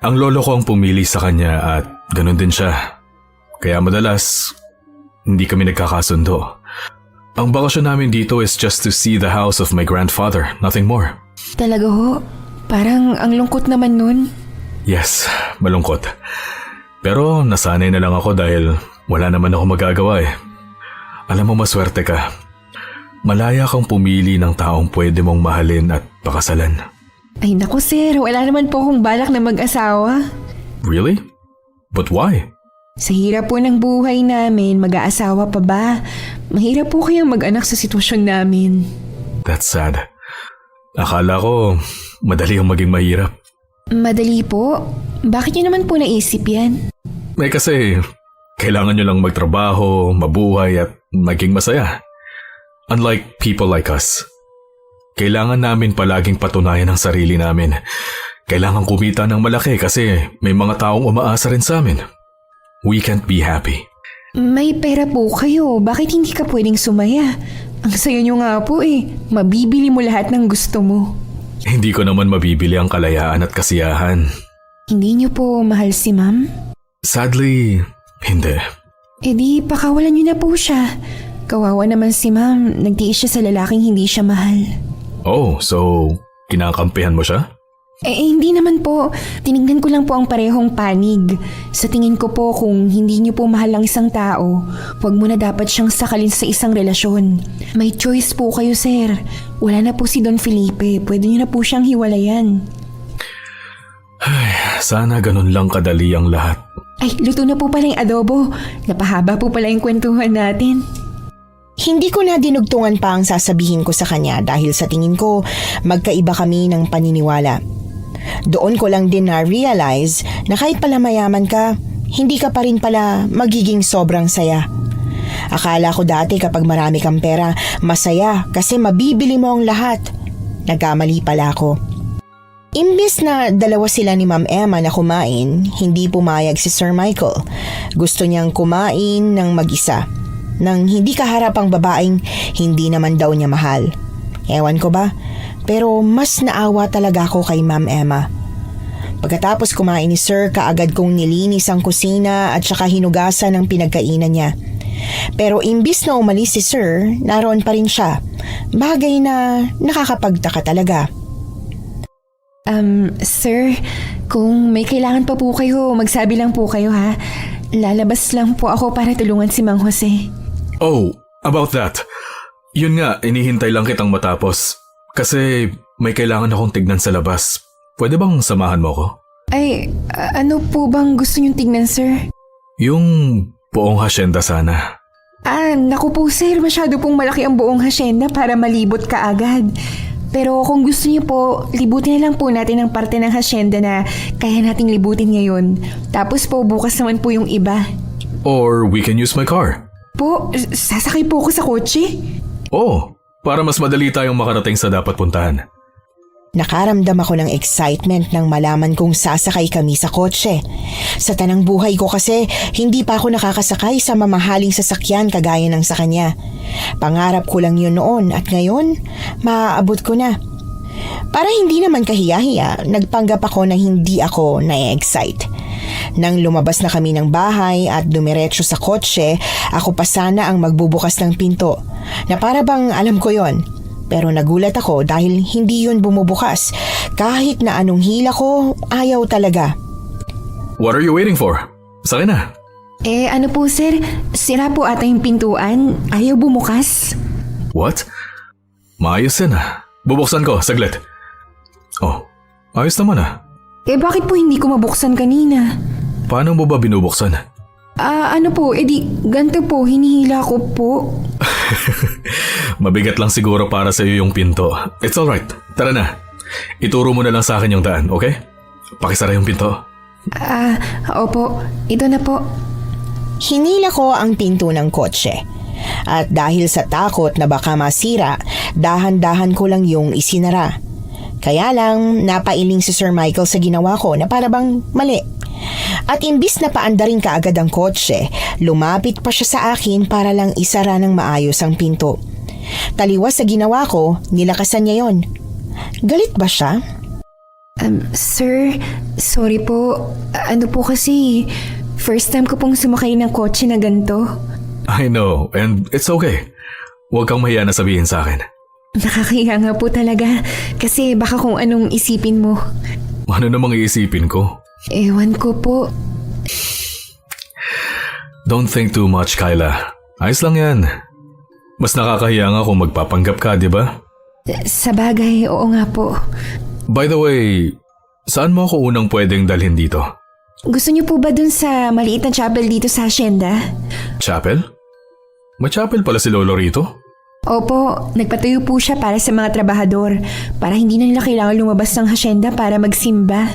Ang lolo ko ang pumili sa kanya at ganun din siya. Kaya madalas, hindi kami nagkakasundo. Ang bakasyon namin dito is just to see the house of my grandfather, nothing more. Talaga ho? Parang ang lungkot naman nun. Yes, malungkot. Pero nasanay na lang ako dahil wala naman ako magagawa eh. Alam mo, maswerte ka. Malaya kang pumili ng taong pwede mong mahalin at pakasalan. Ay naku sir, wala naman po akong balak na mag-asawa. Really? But why? Sa hirap po ng buhay namin, mag-aasawa pa ba? Mahirap po kayang mag-anak sa sitwasyon namin. That's sad. Akala ko, madali ang maging mahirap. Madali po? Bakit niyo naman po naisip yan? Kasi, kailangan nyo lang magtrabaho, mabuhay at maging masaya. Unlike people like us. Kailangan namin palaging patunayan ang sarili namin. Kailangan kumita ng malaki kasi may mga taong umaasa rin sa amin. We can't be happy. May pera po kayo. Bakit hindi ka pwedeng sumaya? Ang sayo nyo nga po eh. Mabibili mo lahat ng gusto mo. Hindi ko naman mabibili ang kalayaan at kasiyahan. Hindi nyo po mahal si ma'am? Sadly, hindi. E di, pakawalan nyo na po siya. Kawawa naman si ma'am. Nagtiis siya sa lalaking hindi siya mahal. Oh, so kinakampihan mo siya? Hindi naman po. Tinignan ko lang po ang parehong panig. Sa tingin ko po kung hindi niyo po mahal ang isang tao, huwag mo na dapat siyang sakalin sa isang relasyon. May choice po kayo, sir. Wala na po si Don Felipe. Pwede niyo na po siyang hiwalayan. Ay, sana ganun lang kadali ang lahat. Ay, luto na po pala yung adobo. Napahaba po pala yung kwentuhan natin. Hindi ko na dinugtungan pa ang sasabihin ko sa kanya dahil sa tingin ko magkaiba kami ng paniniwala. Doon ko lang din na-realize na kahit pala mayaman ka, hindi ka pa rin pala magiging sobrang saya. Akala ko dati kapag marami kang pera, masaya kasi mabibili mo ang lahat. Nagkamali pala ako. Imbes na dalawa sila ni Ma'am Emma na kumain, hindi pumayag si Sir Michael. Gusto niyang kumain ng mag-isa, nang hindi kaharap ang babaeng hindi naman daw niya mahal. Ewan ko ba, pero mas naawa talaga ako kay Ma'am Emma. Pagkatapos kumain ni Sir, kaagad kong nilinis ang kusina at saka hinugasan ang pinagkainan niya. Pero imbis na umalis si Sir, naroon pa rin siya. Bagay na nakakapagtaka talaga. Sir, kung may kailangan pa po kayo, magsabi lang po kayo ha. Lalabas lang po ako para tulungan si Mang Jose. Oh, about that. Yun nga, inihintay lang kitang matapos. Kasi may kailangan akong tignan sa labas. Pwede bang samahan mo ko? Ay, ano po bang gusto niyong tignan, sir? Yung buong hasyenda sana. Naku po sir, masyado pong malaki ang buong hasyenda para malibot ka agad. Pero kung gusto niyo po, libutin na lang po natin ang parte ng hasyenda na kaya nating libutin ngayon. Tapos po, bukas naman po yung iba. Or we can use my car. Po, sasakay po ako sa kotse? Oh, para mas madali tayong makarating sa dapat puntahan. Nakaramdam ako ng excitement nang malaman kong sasakay kami sa kotse. Sa tanang buhay ko kasi, hindi pa ako nakakasakay sa mamahaling sasakyan kagaya ng sa kanya. Pangarap ko lang yun noon at ngayon, maaabot ko na. Para hindi naman kahiya-hiya, nagpanggap ako na hindi ako na-excite. Nang lumabas na kami ng bahay at dumiretso sa kotse, ako pa sana ang magbubukas ng pinto. Na para bang alam ko yon. Pero nagulat ako dahil hindi yun bumubukas. Kahit na anong hila ko, ayaw talaga. What are you waiting for? Sakay na. Ano po sir, sira po ata yung pintuan. Ayaw bumukas. What? Maayos yan ah. Bubuksan ko, saglit. Oh, ayos naman ah. Bakit po hindi ko mabuksan kanina? Paano mo ba binubuksan? Ano po, ganito po, hinihila ko po. Mabigat lang siguro para sa iyo yung pinto. It's alright. Tara na. Ituro mo na lang sa akin yung daan, okay? Pakisara yung pinto. Opo. Ito na po. Hinila ko ang pinto ng kotse. At dahil sa takot na baka masira, dahan-dahan ko lang yung isinara. Kaya lang, napailing si Sir Michael sa ginawa ko na para bang mali. At imbis na paandarin kaagad ang kotse, lumapit pa siya sa akin para lang isara ng maayos ang pinto. Taliwas sa ginawa ko, nilakasan niya yon. Galit ba siya? Sir, sorry po. Ano po kasi, first time ko pong sumakay ng kotse na ganito. I know, and it's okay. Huwag kang mahiya na sabihin sa akin. Nakakahiya nga po talaga kasi baka kung anong isipin mo. Ano namang iisipin ko? Ewan ko po. Don't think too much, Kyla. Ayos lang yan. Mas nakakahiya nga kung magpapanggap ka, di ba? Sa bagay, oo nga po. By the way, saan mo ako unang pwedeng dalhin dito? Gusto niyo po ba dun sa maliit na chapel dito sa hacienda? Chapel? May chapel pala si Lolo rito? Opo, nagpatayo po siya para sa mga trabahador para hindi na nila kailangan lumabas ng hacienda para magsimba.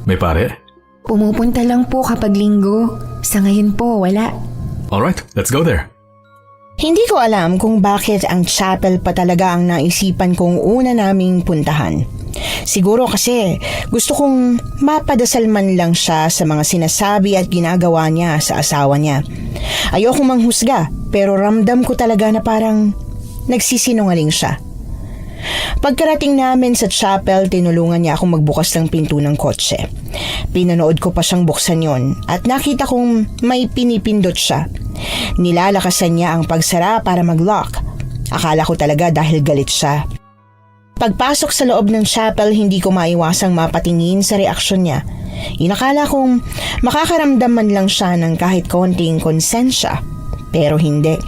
May pare? Pumupunta lang po kapag linggo. Sa ngayon po, wala. Alright, let's go there. Hindi ko alam kung bakit ang chapel pa talaga ang naisipan kong una naming puntahan. Siguro kasi gusto kong mapadasal man lang siya sa mga sinasabi at ginagawa niya sa asawa niya. Ayokong manghusga pero ramdam ko talaga na parang nagsisinungaling siya. Pagkarating namin sa chapel, tinulungan niya akong magbukas ng pinto ng kotse. Pinanood ko pa siyang buksan yon at nakita kong may pinipindot siya. Nilalakasan niya ang pagsara para mag-lock. Akala ko talaga dahil galit siya. Pagpasok sa loob ng chapel, hindi ko maiwasang mapatingin sa reaksyon niya. Inakala kong makakaramdam man lang siya ng kahit konting konsensya. Pero hindi.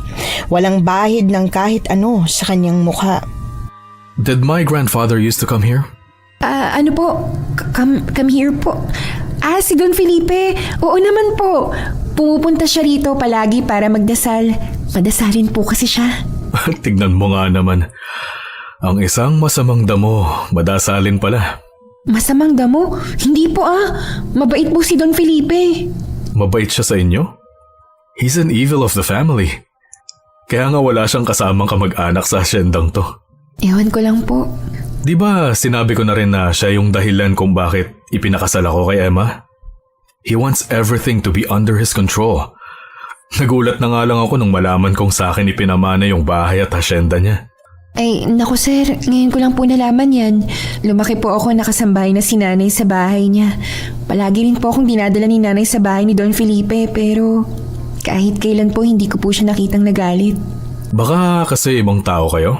Walang bahid ng kahit ano sa kanyang mukha. Did my grandfather used to come here? Ano po? Come here po. Si Don Felipe. Oo naman po. Pumupunta siya rito palagi para magdasal. Madasalin po kasi siya. Tignan mo nga naman. Ang isang masamang damo, madasalin pala. Masamang damo? Hindi po Mabait po si Don Felipe. Mabait siya sa inyo? He's an evil of the family. Kaya nga wala siyang kasamang kamag-anak sa asyendang to. Ewan ko lang po. Di ba sinabi ko na rin na siya yung dahilan kung bakit ipinakasal ako kay Emma? He wants everything to be under his control. Nagulat na nga lang ako nung malaman kong sa akin ipinamana yung bahay at asyenda niya. Ay, naku sir, ngayon ko lang po nalaman yan. Lumaki po ako nakasambay na si nanay sa bahay niya. Palagi rin po akong dinadala ni nanay sa bahay ni Don Felipe pero kahit kailan po hindi ko po siya nakitang nagalit. Baka kasi ibang tao kayo?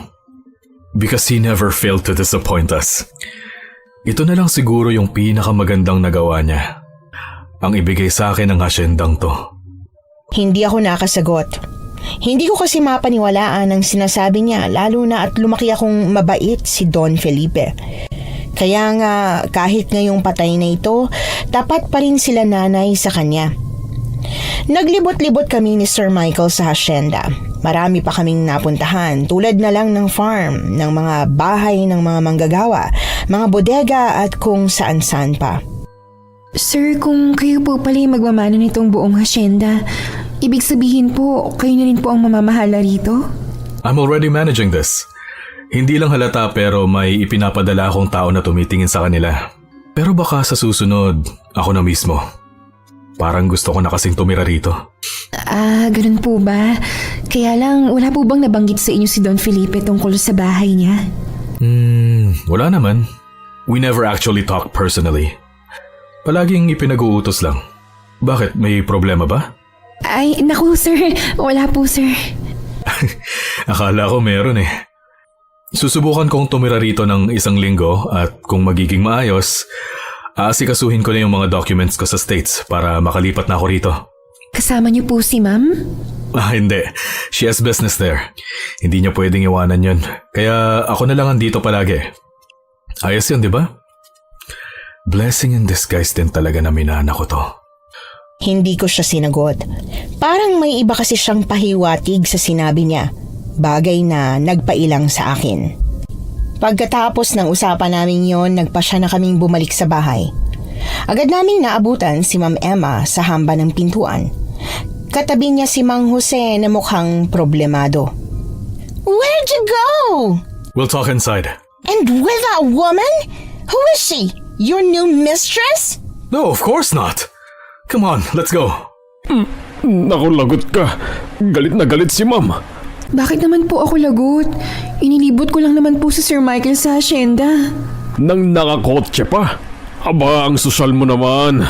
Because he never failed to disappoint us. Ito na lang siguro yung pinakamagandang nagawa niya. Ang ibigay sa akin ng asyendang to. Hindi ako nakasagot. Hindi ko kasi mapaniwalaan ang sinasabi niya lalo na at lumaki akong mabait si Don Felipe. Kaya nga kahit ngayong patay na ito, tapat pa rin sila nanay sa kanya. Naglibot-libot kami ni Sir Michael sa hacienda. Marami pa kaming napuntahan tulad na lang ng farm, ng mga bahay ng mga manggagawa, mga bodega at kung saan-saan pa. Sir, kung kayo po pala yung magmamano nitong buong hacienda, ibig sabihin po, kayo na rin po ang mamamahala rito? I'm already managing this. Hindi lang halata pero may ipinapadala akong tao na tumitingin sa kanila. Pero baka sa susunod, ako na mismo. Parang gusto ko na kasing tumira rito. Ah, ganun po ba? Kaya lang, wala po bang nabanggit sa inyo si Don Felipe tungkol sa bahay niya? Wala naman. We never actually talk personally. Palaging ipinag-uutos lang. Bakit? May problema ba? Ay, naku sir. Wala po sir. Akala ko meron eh. Susubukan kong tumira rito ng 1 linggo at kung magiging maayos, aasikasuhin ko na yung mga documents ko sa States para makalipat na ako rito. Kasama niyo po si ma'am? Hindi. She has business there. Hindi niya pwedeng iwanan yun. Kaya ako na lang andito palagi. Ayos yun, di ba? Blessing in disguise din talaga na minana ko to. Hindi ko siya sinagot. Parang may iba kasi siyang pahiwatig sa sinabi niya. Bagay na nagpailang sa akin. Pagkatapos ng usapan namin yon, nagpa siya na kaming bumalik sa bahay. Agad naming naabutan si Ma'am Emma sa hamba ng pintuan. Katabi niya si Mang Jose na mukhang problemado. Where'd you go? We'll talk inside. And with that woman? Who is she? Your new mistress? No, of course not. Come on, let's go. Naku, lagot ka. Galit na galit si ma'am. Bakit naman po ako lagot? Inilibot ko lang naman po si Sir Michael sa hacienda. Nang nakakotse pa. Aba, ang sosyal mo naman.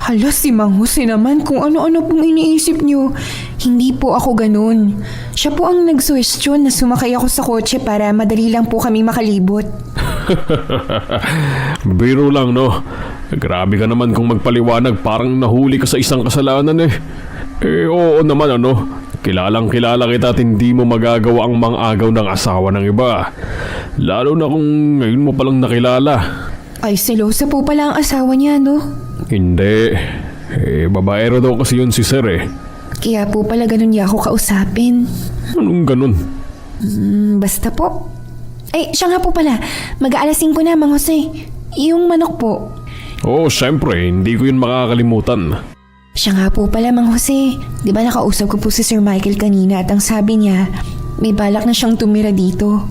Hala, si Mang Jose naman kung ano-ano pong iniisip niyo. Hindi po ako ganun. Siya po ang nagsuwestyon na sumakay ako sa kotse para madali lang po kami makalibot. Biro lang, no? Grabe ka naman kung magpaliwanag, parang nahuli ka sa isang kasalanan eh. Oo naman, ano? Kilalang kilala kita at hindi mo magagawa ang mang-agaw ng asawa ng iba. Lalo na kung ngayon mo palang nakilala. Ay, selosa po pala ang asawa niya, no? Hindi. Babaero daw kasi yun si Sir eh. Kaya po pala ganun niya ako kausapin. Anong ganun? Basta po. Ay, siya nga po pala. Mag-aalasin ko na, Mang Jose. Yung manok po. Oo, syempre. Hindi ko yun makakalimutan. Siya nga po pala, Mang Jose. Di ba nakausap ko po si Sir Michael kanina at ang sabi niya, may balak na siyang tumira dito.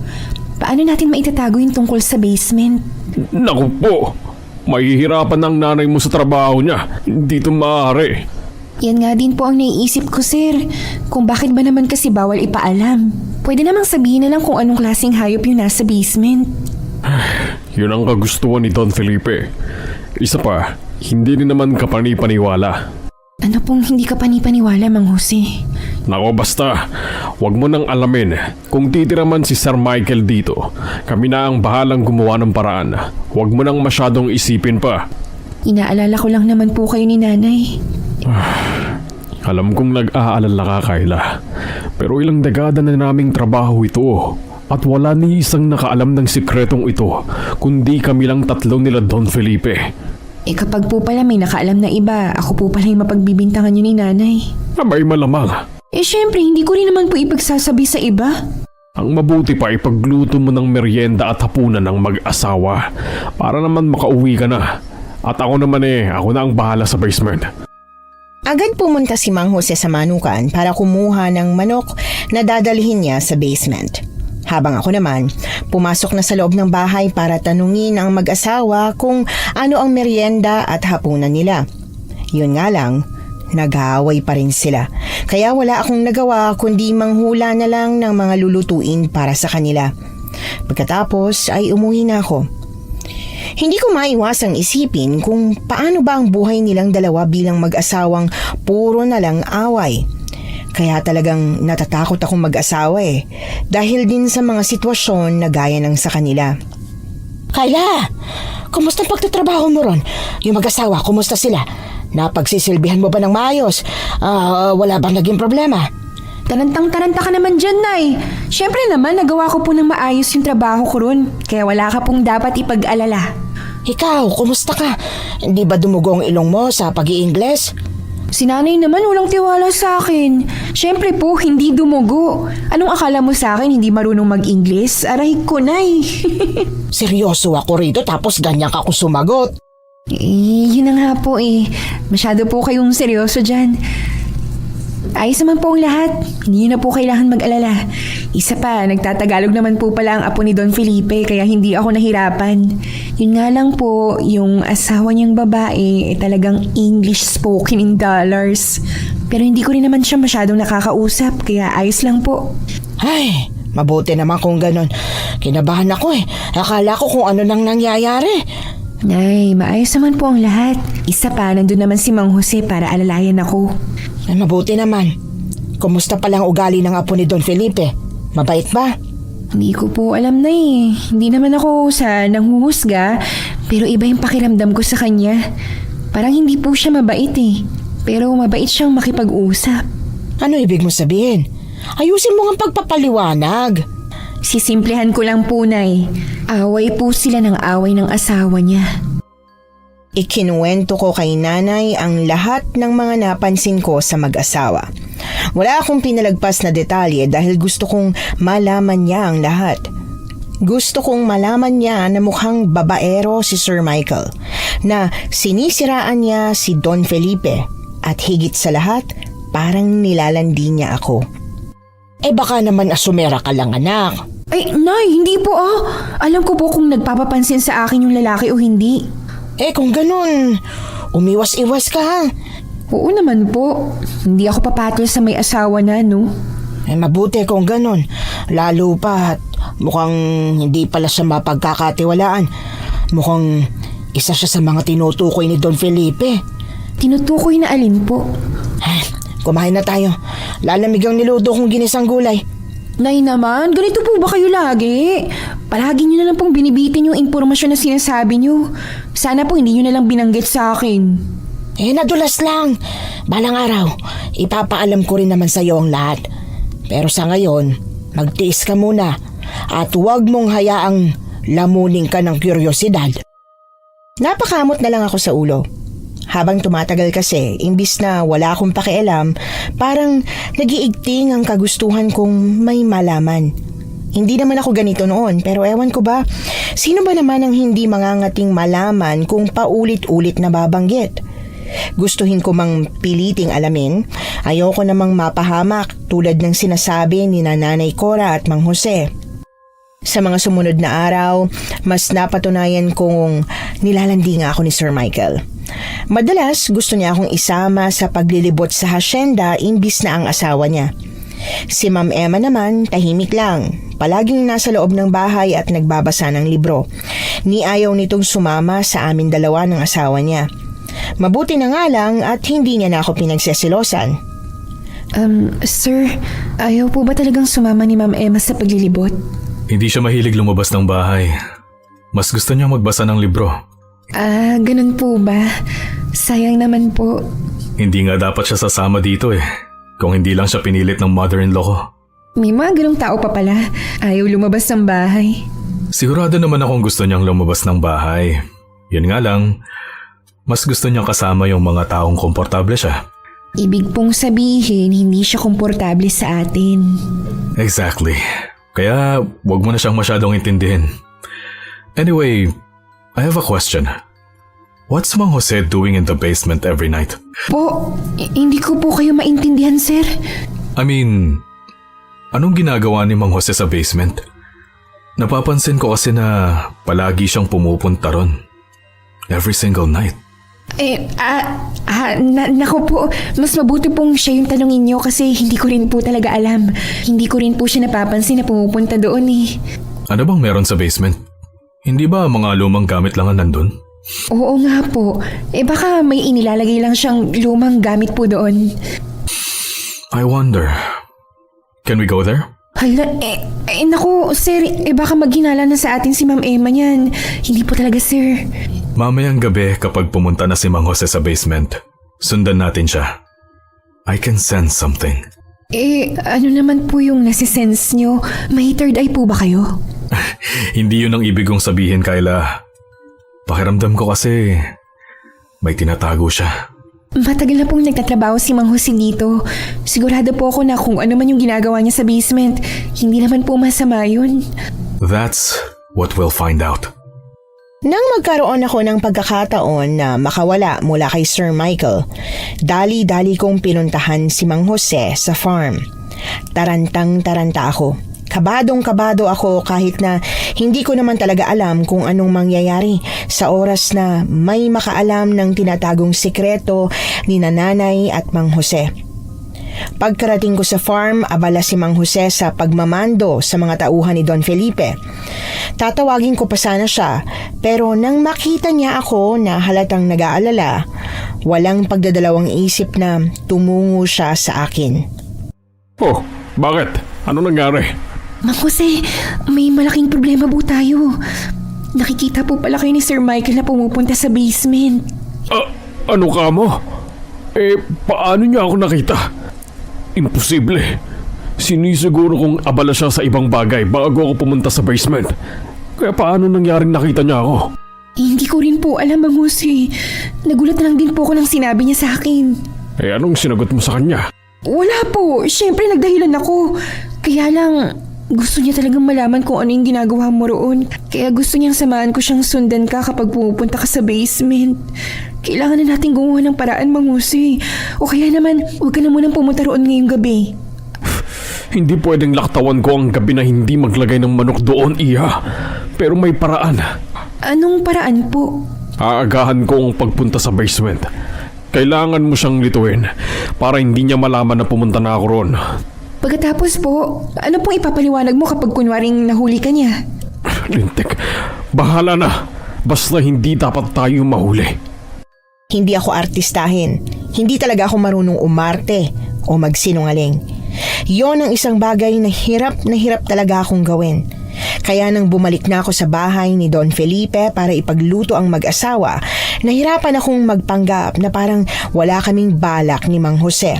Paano natin maitatago yung tungkol sa basement? Naku po. Mahihirapan ang nanay mo sa trabaho niya. Hindi ito maaari. Yan nga din po ang naiisip ko, sir. Kung bakit ba naman kasi bawal ipaalam. Pwede namang sabihin na lang kung anong klaseng hayop yung nasa basement. Yun ang kagustuhan ni Don Felipe. Isa pa, hindi rin naman kapani-paniwala. Ano pong hindi ka panipaniwala, Mang Jose? Nako basta, wag mo nang alamin. Kung titira man si Sir Michael dito, kami na ang bahalang gumawa ng paraan. Wag mo nang masyadong isipin pa. Inaalala ko lang naman po kayo ni nanay. Alam kong nag-aalala ka, Kayla. Pero ilang dekada na naming trabaho ito. At wala ni isang nakaalam ng sikretong ito, kundi kami lang tatlo nila Don Felipe. Kapag po pala may nakaalam na iba, ako po pala yung mapagbibintangan nyo ni nanay. Abay malamang. Syempre, hindi ko rin naman po ipagsasabi sa iba. Ang mabuti pa ay pagluto mo ng merienda at hapunan ng mag-asawa para naman makauwi ka na. At ako naman ako na ang bahala sa basement. Agad pumunta si Mang Jose sa manukan para kumuha ng manok na dadalhin niya sa basement. Habang ako naman, pumasok na sa loob ng bahay para tanungin ang mag-asawa kung ano ang merienda at hapunan nila. Yun nga lang, nag-aaway pa rin sila. Kaya wala akong nagawa kundi manghula na lang ng mga lulutuin para sa kanila. Pagkatapos ay umuwi na ako. Hindi ko maiwasang isipin kung paano ba ang buhay nilang dalawa bilang mag-asawang puro na lang away. Kaya talagang natatakot akong mag-asawa dahil din sa mga sitwasyon na gaya ng sa kanila. Kayla, kumusta ang pagtatrabaho mo ron? Yung mag-asawa, kumusta sila? Napagsisilbihan mo ba ng maayos? Wala bang naging problema? Tarantang-taranta ka naman dyan, Nay. Siyempre naman, nagawa ko po ng maayos yung trabaho ko ron. Kaya wala ka pong dapat ipag-alala. Ikaw, kumusta ka? Hindi ba dumugo ang ilong mo sa pag-i-Ingles? Si Nanay naman walang tiwala sa akin. Siyempre po, hindi dumugo. Anong akala mo sa akin, hindi marunong mag-Ingles? Aray ko, Nay. Seryoso ako rito tapos ganyan ka ako sumagot. Yun na nga po Masyado po kayong seryoso dyan. Ayos naman po ang lahat. Hindi na po kailangan mag-alala. Isa pa, nagtatagalog naman po pala ang apo ni Don Felipe kaya hindi ako nahirapan. Yun nga lang po, yung asawa niyang babae talagang English spoken in dollars. Pero hindi ko rin naman siya masyadong nakakausap kaya ayos lang po. Ay, mabuti naman kung ganon. Kinabahan ako Akala ko kung ano nang nangyayari. Nay, maayos naman po ang lahat. Isa pa, nandun naman si Mang Jose para alalayan ako. Ay, mabuti naman. Kumusta palang ugali ng apo ni Don Felipe? Mabait ba? Hindi ko po alam na Hindi naman ako sa nanghuhusga, pero iba yung pakiramdam ko sa kanya. Parang hindi po siya mabait pero mabait siyang makipag-usap. Ano ibig mo sabihin? Ayusin mo ang pagpapaliwanag. Sisimplehan ko lang po, Nay. Away po sila ng away ng asawa niya. Ikinuwento ko kay Nanay ang lahat ng mga napansin ko sa mag-asawa. Wala akong pinalagpas na detalye dahil gusto kong malaman niya ang lahat. Gusto kong malaman niya na mukhang babaero si Sir Michael, na sinisiraan niya si Don Felipe at higit sa lahat, parang nilalandi niya ako. Baka naman asumera ka lang, anak. Ay, Nay, hindi po Alam ko po kung nagpapapansin sa akin yung lalaki o hindi. Kung ganun, umiwas-iwas ka ha. Oo naman po. Hindi ako papatol sa may asawa na, no? Mabuti kung ganun. Lalo pa at mukhang hindi pala siya mapagkakatiwalaan. Mukhang isa siya sa mga tinutukoy ni Don Felipe. Tinutukoy na alin po? Kumain na tayo. Lalamig ang niluto kong ginisang gulay. Nay naman, ganito po ba kayo lagi? Palagi nyo na lang pong binibitin yung impormasyon na sinasabi nyo. Sana po hindi nyo na lang binanggit sa akin. Nadulas lang. Balang araw, ipapaalam ko rin naman sa'yo ang lahat. Pero sa ngayon, magtiis ka muna at huwag mong hayaang lamunin ka ng kuryosidad. Napakamot na lang ako sa ulo. Habang tumatagal kasi, imbis na wala akong pakialam, parang nagiigting ang kagustuhan kong may malaman. Hindi naman ako ganito noon, pero ewan ko ba, sino ba naman ang hindi mangangating malaman kung paulit-ulit na babanggit? Gustuhin ko mang piliting alamin, ayoko namang mapahamak tulad ng sinasabi ni Nanay Cora at Mang Jose. Sa mga sumunod na araw, mas napatunayan kong nilalandi nga ako ni Sir Michael. Madalas gusto niya akong isama sa paglilibot sa hasyenda imbis na ang asawa niya. Si Ma'am Emma naman tahimik lang, palaging nasa loob ng bahay at nagbabasa ng libro. Ni ayaw nitong sumama sa amin dalawa ng asawa niya. Mabuti na nga lang at hindi niya na ako pinagsesilosan. Sir, ayaw po ba talagang sumama ni Ma'am Emma sa paglilibot? Hindi siya mahilig lumabas ng bahay. Mas gusto niya magbasa ng libro. Ganun po ba? Sayang naman po. Hindi nga dapat siya sasama dito kung hindi lang siya pinilit ng mother-in-law ko. May mga ganung tao pa pala. Ayaw lumabas ng bahay. Sigurado naman akong gusto niyang lumabas ng bahay. Yun nga lang, mas gusto niyang kasama yung mga taong komportable siya. Ibig pong sabihin, hindi siya komportable sa atin. Exactly. Kaya wag mo na siyang masyadong intindihin. Anyway, I have a question. What's Mang Jose doing in the basement every night? Po, hindi ko po kayo maintindihan, sir. I mean, anong ginagawa ni Mang Jose sa basement? Napapansin ko kasi na palagi siyang pumupunta ron. Every single night. Nako po, mas mabuti pong siya yung tanongin niyo kasi hindi ko rin po talaga alam. Hindi ko rin po siya napapansin na pumupunta doon eh. Ano bang meron sa basement? Hindi ba mga lumang gamit lang ang nandun? Oo nga po. Baka may inilalagay lang siyang lumang gamit po doon. I wonder. Can we go there? Hala, naku, sir, baka maghinala na sa atin si Ma'am Emma niyan. Hindi po talaga, sir. Mamayang gabi kapag pumunta na si Mang Jose sa basement, sundan natin siya. I can sense something. Ano naman po yung nasisense nyo? May third eye po ba kayo? Hindi yun ang ibig kong sabihin, Kyla. Pakiramdam ko kasi may tinatago siya. Matagal na pong nagtatrabaho si Mang Jose dito. Sigurado po ako na kung ano man yung ginagawa niya sa basement, hindi naman po masama yun. That's what we'll find out. Nang magkaroon ako ng pagkakataon na makawala mula kay Sir Michael, dali-dali kong pinuntahan si Mang Jose sa farm. Tarantang-taranta ako. Kabadong-kabado ako kahit na hindi ko naman talaga alam kung anong mangyayari sa oras na may makaalam ng tinatagong sikreto ni Nanay at Mang Jose. Pagkarating ko sa farm, abala si Mang Jose sa pagmamando sa mga tauhan ni Don Felipe. Tatawagin ko pa sana siya, pero nang makita niya ako na halatang nag-aalala, walang pagdadalawang isip na tumungo siya sa akin. Oh, bakit? Ano nangyari? Mang Jose, may malaking problema po tayo. Nakikita po pala kayo ni Sir Michael na pumupunta sa basement. Ano ka mo? Paano niya ako nakita? Imposible. Sinisiguro kong abala siya sa ibang bagay bago ako pumunta sa basement. Kaya paano nangyaring nakita niya ako? Hindi ko rin po alam, Mang Jose. Nagulat na lang din po ako nang sinabi niya sa akin. Anong sinagot mo sa kanya? Wala po. Siyempre nagdahilan ako. Kaya lang, gusto niya talagang malaman kung ano yung ginagawa mo roon. Kaya gusto niyang samahan ko siyang sundan ka kapag pumupunta ka sa basement. Kailangan na natin gumawa ng paraan, Mang Jose. O kaya naman, huwag ka na munang pumunta roon ngayong gabi. Hindi pwedeng laktawan ko ang gabi na hindi maglagay ng manok doon, Iha. Pero may paraan. Anong paraan po? Aagahan ko ang pagpunta sa basement. Kailangan mo siyang lituin para hindi niya malaman na pumunta na ako roon. Pagkatapos po, ano pong ipapaliwanag mo kapag kunwaring nahuli ka niya? Lintik, bahala na. Basta hindi dapat tayo mahuli. Hindi ako artistahin. Hindi talaga ako marunong umarte o magsinungaling. Yon ang isang bagay na hirap talaga akong gawin. Kaya nang bumalik na ako sa bahay ni Don Felipe para ipagluto ang mag-asawa, nahirapan akong magpanggap na parang wala kaming balak ni Mang Jose.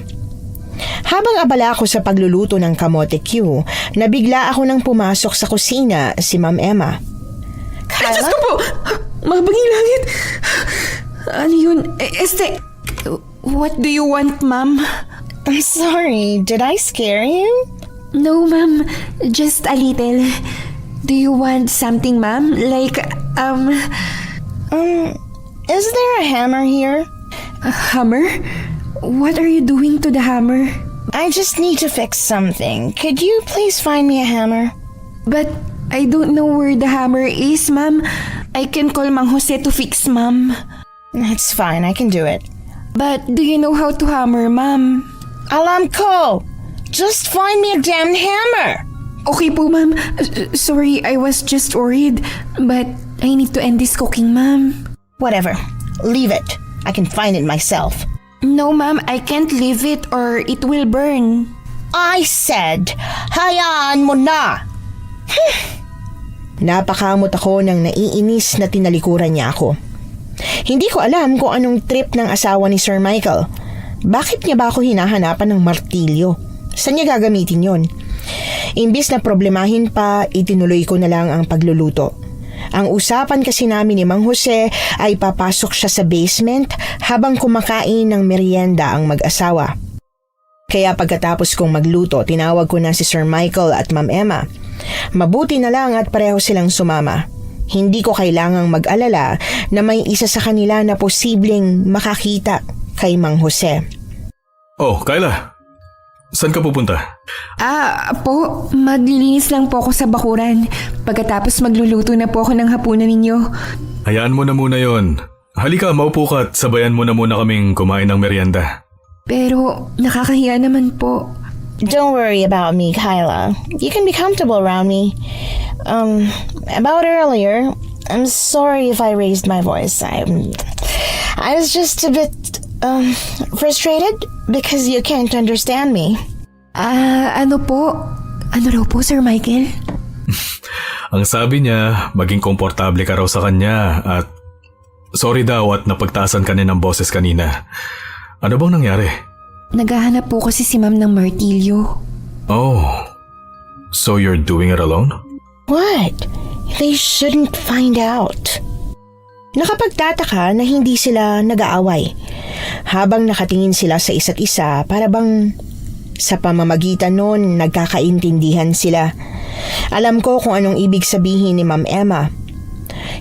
Habang abala ako sa pagluluto ng kamote Q, nabigla ako nang pumasok sa kusina si Ma'am Emma. Diyos ko po! Mabaging langit! Ano yun? What do you want, ma'am? I'm sorry, did I scare you? No, ma'am. Just a little. Do you want something, ma'am? Like, Is there a hammer here? a hammer? What are you doing to the hammer? I just need to fix something. Could you please find me a hammer? But I don't know where the hammer is, ma'am. I can call Mang Jose to fix, ma'am. It's fine, I can do it. But do you know how to hammer, ma'am? Alam ko! Just find me a damn hammer! Okay po, ma'am. Sorry, I was just worried. But I need to end this cooking, ma'am. Whatever. Leave it. I can find it myself. No, ma'am. I can't leave it or it will burn. I said, hayaan mo na! Napakamot ako nang naiinis na tinalikuran niya ako. Hindi ko alam kung anong trip ng asawa ni Sir Michael. Bakit niya ba ako hinahanapan ng martilyo? Saan niya gagamitin yon? Imbis na problemahin pa, itinuloy ko na lang ang pagluluto. Ang usapan kasi namin ni Mang Jose ay papasok siya sa basement habang kumakain ng merienda ang mag-asawa. Kaya pagkatapos kong magluto, tinawag ko na si Sir Michael at Ma'am Emma. Mabuti na lang at pareho silang sumama. Hindi ko kailangang mag-alala na may isa sa kanila na posibleng makakita kay Mang Jose. Oh, Kyla. Saan ka pupunta? Maglilinis lang po ako sa bakuran. Pagkatapos magluluto na po ako ng hapunan ninyo. Hayaan mo na muna yon. Halika, maupo ka at sabayan mo na muna kaming kumain ng merienda. Pero nakakahiya naman po. Don't worry about me, Kyla. You can be comfortable around me. About earlier, I'm sorry if I raised my voice. I was just a bit, frustrated because you can't understand me. Ano po? Ano raw po, Sir Michael? Ang sabi niya, maging komportable ka raw sa kanya at sorry daw at napagtaasan ka niya ng boses kanina. Ano bang nangyari? Naghahanap po kasi si Ma'am ng martilyo. Oh, so you're doing it alone? What? They shouldn't find out. Nakapagtataka na hindi sila nag-aaway. Habang nakatingin sila sa isa't isa, para bang sa pamamagitan nun nagkakaintindihan sila. Alam ko kung anong ibig sabihin ni Ma'am Emma.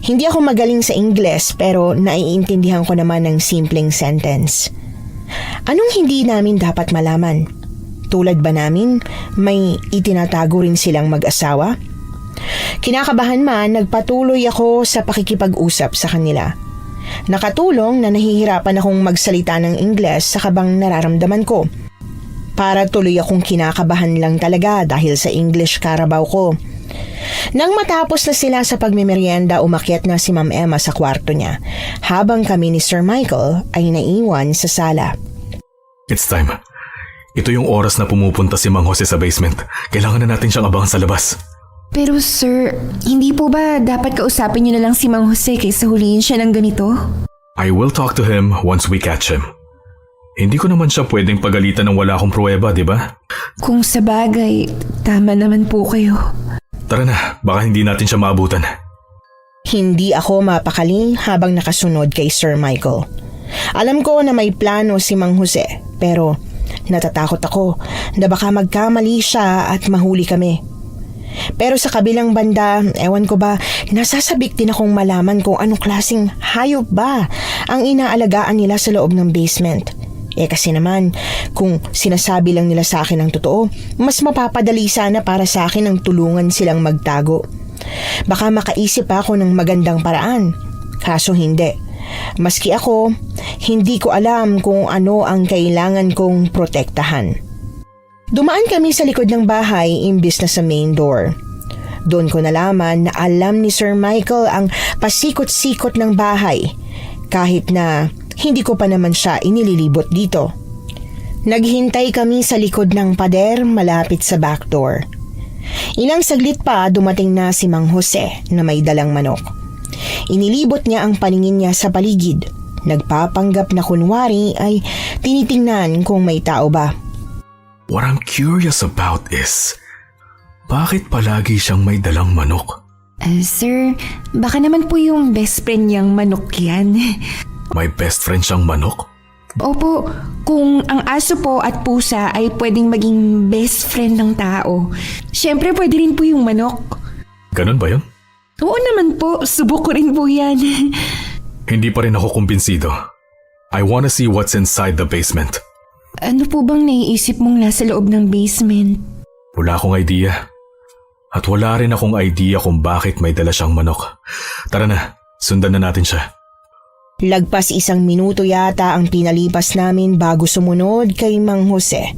Hindi ako magaling sa Ingles pero naiintindihan ko naman ng simpleng sentence. Anong hindi namin dapat malaman? Tulad ba namin, may itinatago rin silang mag-asawa? Kinakabahan man, nagpatuloy ako sa pakikipag-usap sa kanila. Nakatulong na nahihirapan akong magsalita ng Ingles sa kabang nararamdaman ko. Para tuloy akong kinakabahan lang talaga dahil sa English Carabao ko. Nang matapos na sila sa pagmimerienda, umakyat na si Ma'am Emma sa kwarto niya, habang kami ni Sir Michael ay naiwan sa sala. It's time. Ito yung oras na pumupunta si Mang Jose sa basement. Kailangan na natin siyang abangan sa labas. Pero sir, hindi po ba dapat kausapin niyo na lang si Mang Jose kaysa huliin siya ng ganito? I will talk to him once we catch him. Hindi ko naman siya pwedeng pagalitan ng wala akong pruweba, di ba? Kung sa bagay, tama naman po kayo. Tara na, baka hindi natin siya maabutan. Hindi ako mapakali habang nakasunod kay Sir Michael. Alam ko na may plano si Mang Jose, pero natatakot ako na baka magkamali siya at mahuli kami. Pero sa kabilang banda, ewan ko ba, nasasabik din akong malaman kung anong klaseng hayop ba ang inaalagaan nila sa loob ng basement. Kasi naman, kung sinasabi lang nila sa akin ang totoo, mas mapapadali sana para sa akin ang tulungan silang magtago. Baka makaisip ako ng magandang paraan. Kaso hindi. Maski ako, hindi ko alam kung ano ang kailangan kong protektahan. Dumaan kami sa likod ng bahay imbis na sa main door. Doon ko nalaman na alam ni Sir Michael ang pasikot-sikot ng bahay kahit na hindi ko pa naman siya inililibot dito. Naghintay kami sa likod ng pader malapit sa back door. Ilang saglit pa dumating na si Mang Jose na may dalang manok. Inilibot niya ang paningin niya sa paligid. Nagpapanggap na kunwari ay tinitingnan kung may tao ba. What I'm curious about is, bakit palagi siyang may dalang manok? Sir, baka naman po yung best friend niyang manok yan. May best friend siyang manok? Opo, kung ang aso po at pusa ay pwedeng maging best friend ng tao, syempre pwede rin po yung manok. Ganun ba yun? Oo naman po, subok ko rin po yan. Hindi pa rin ako kumbinsido. I wanna see what's inside the basement. Ano po bang naiisip mong nasa loob ng basement? Wala akong idea. At wala rin akong idea kung bakit may dala siyang manok. Tara na, sundan na natin siya. Lagpas 1 minuto yata ang pinalipas namin bago sumunod kay Mang Jose.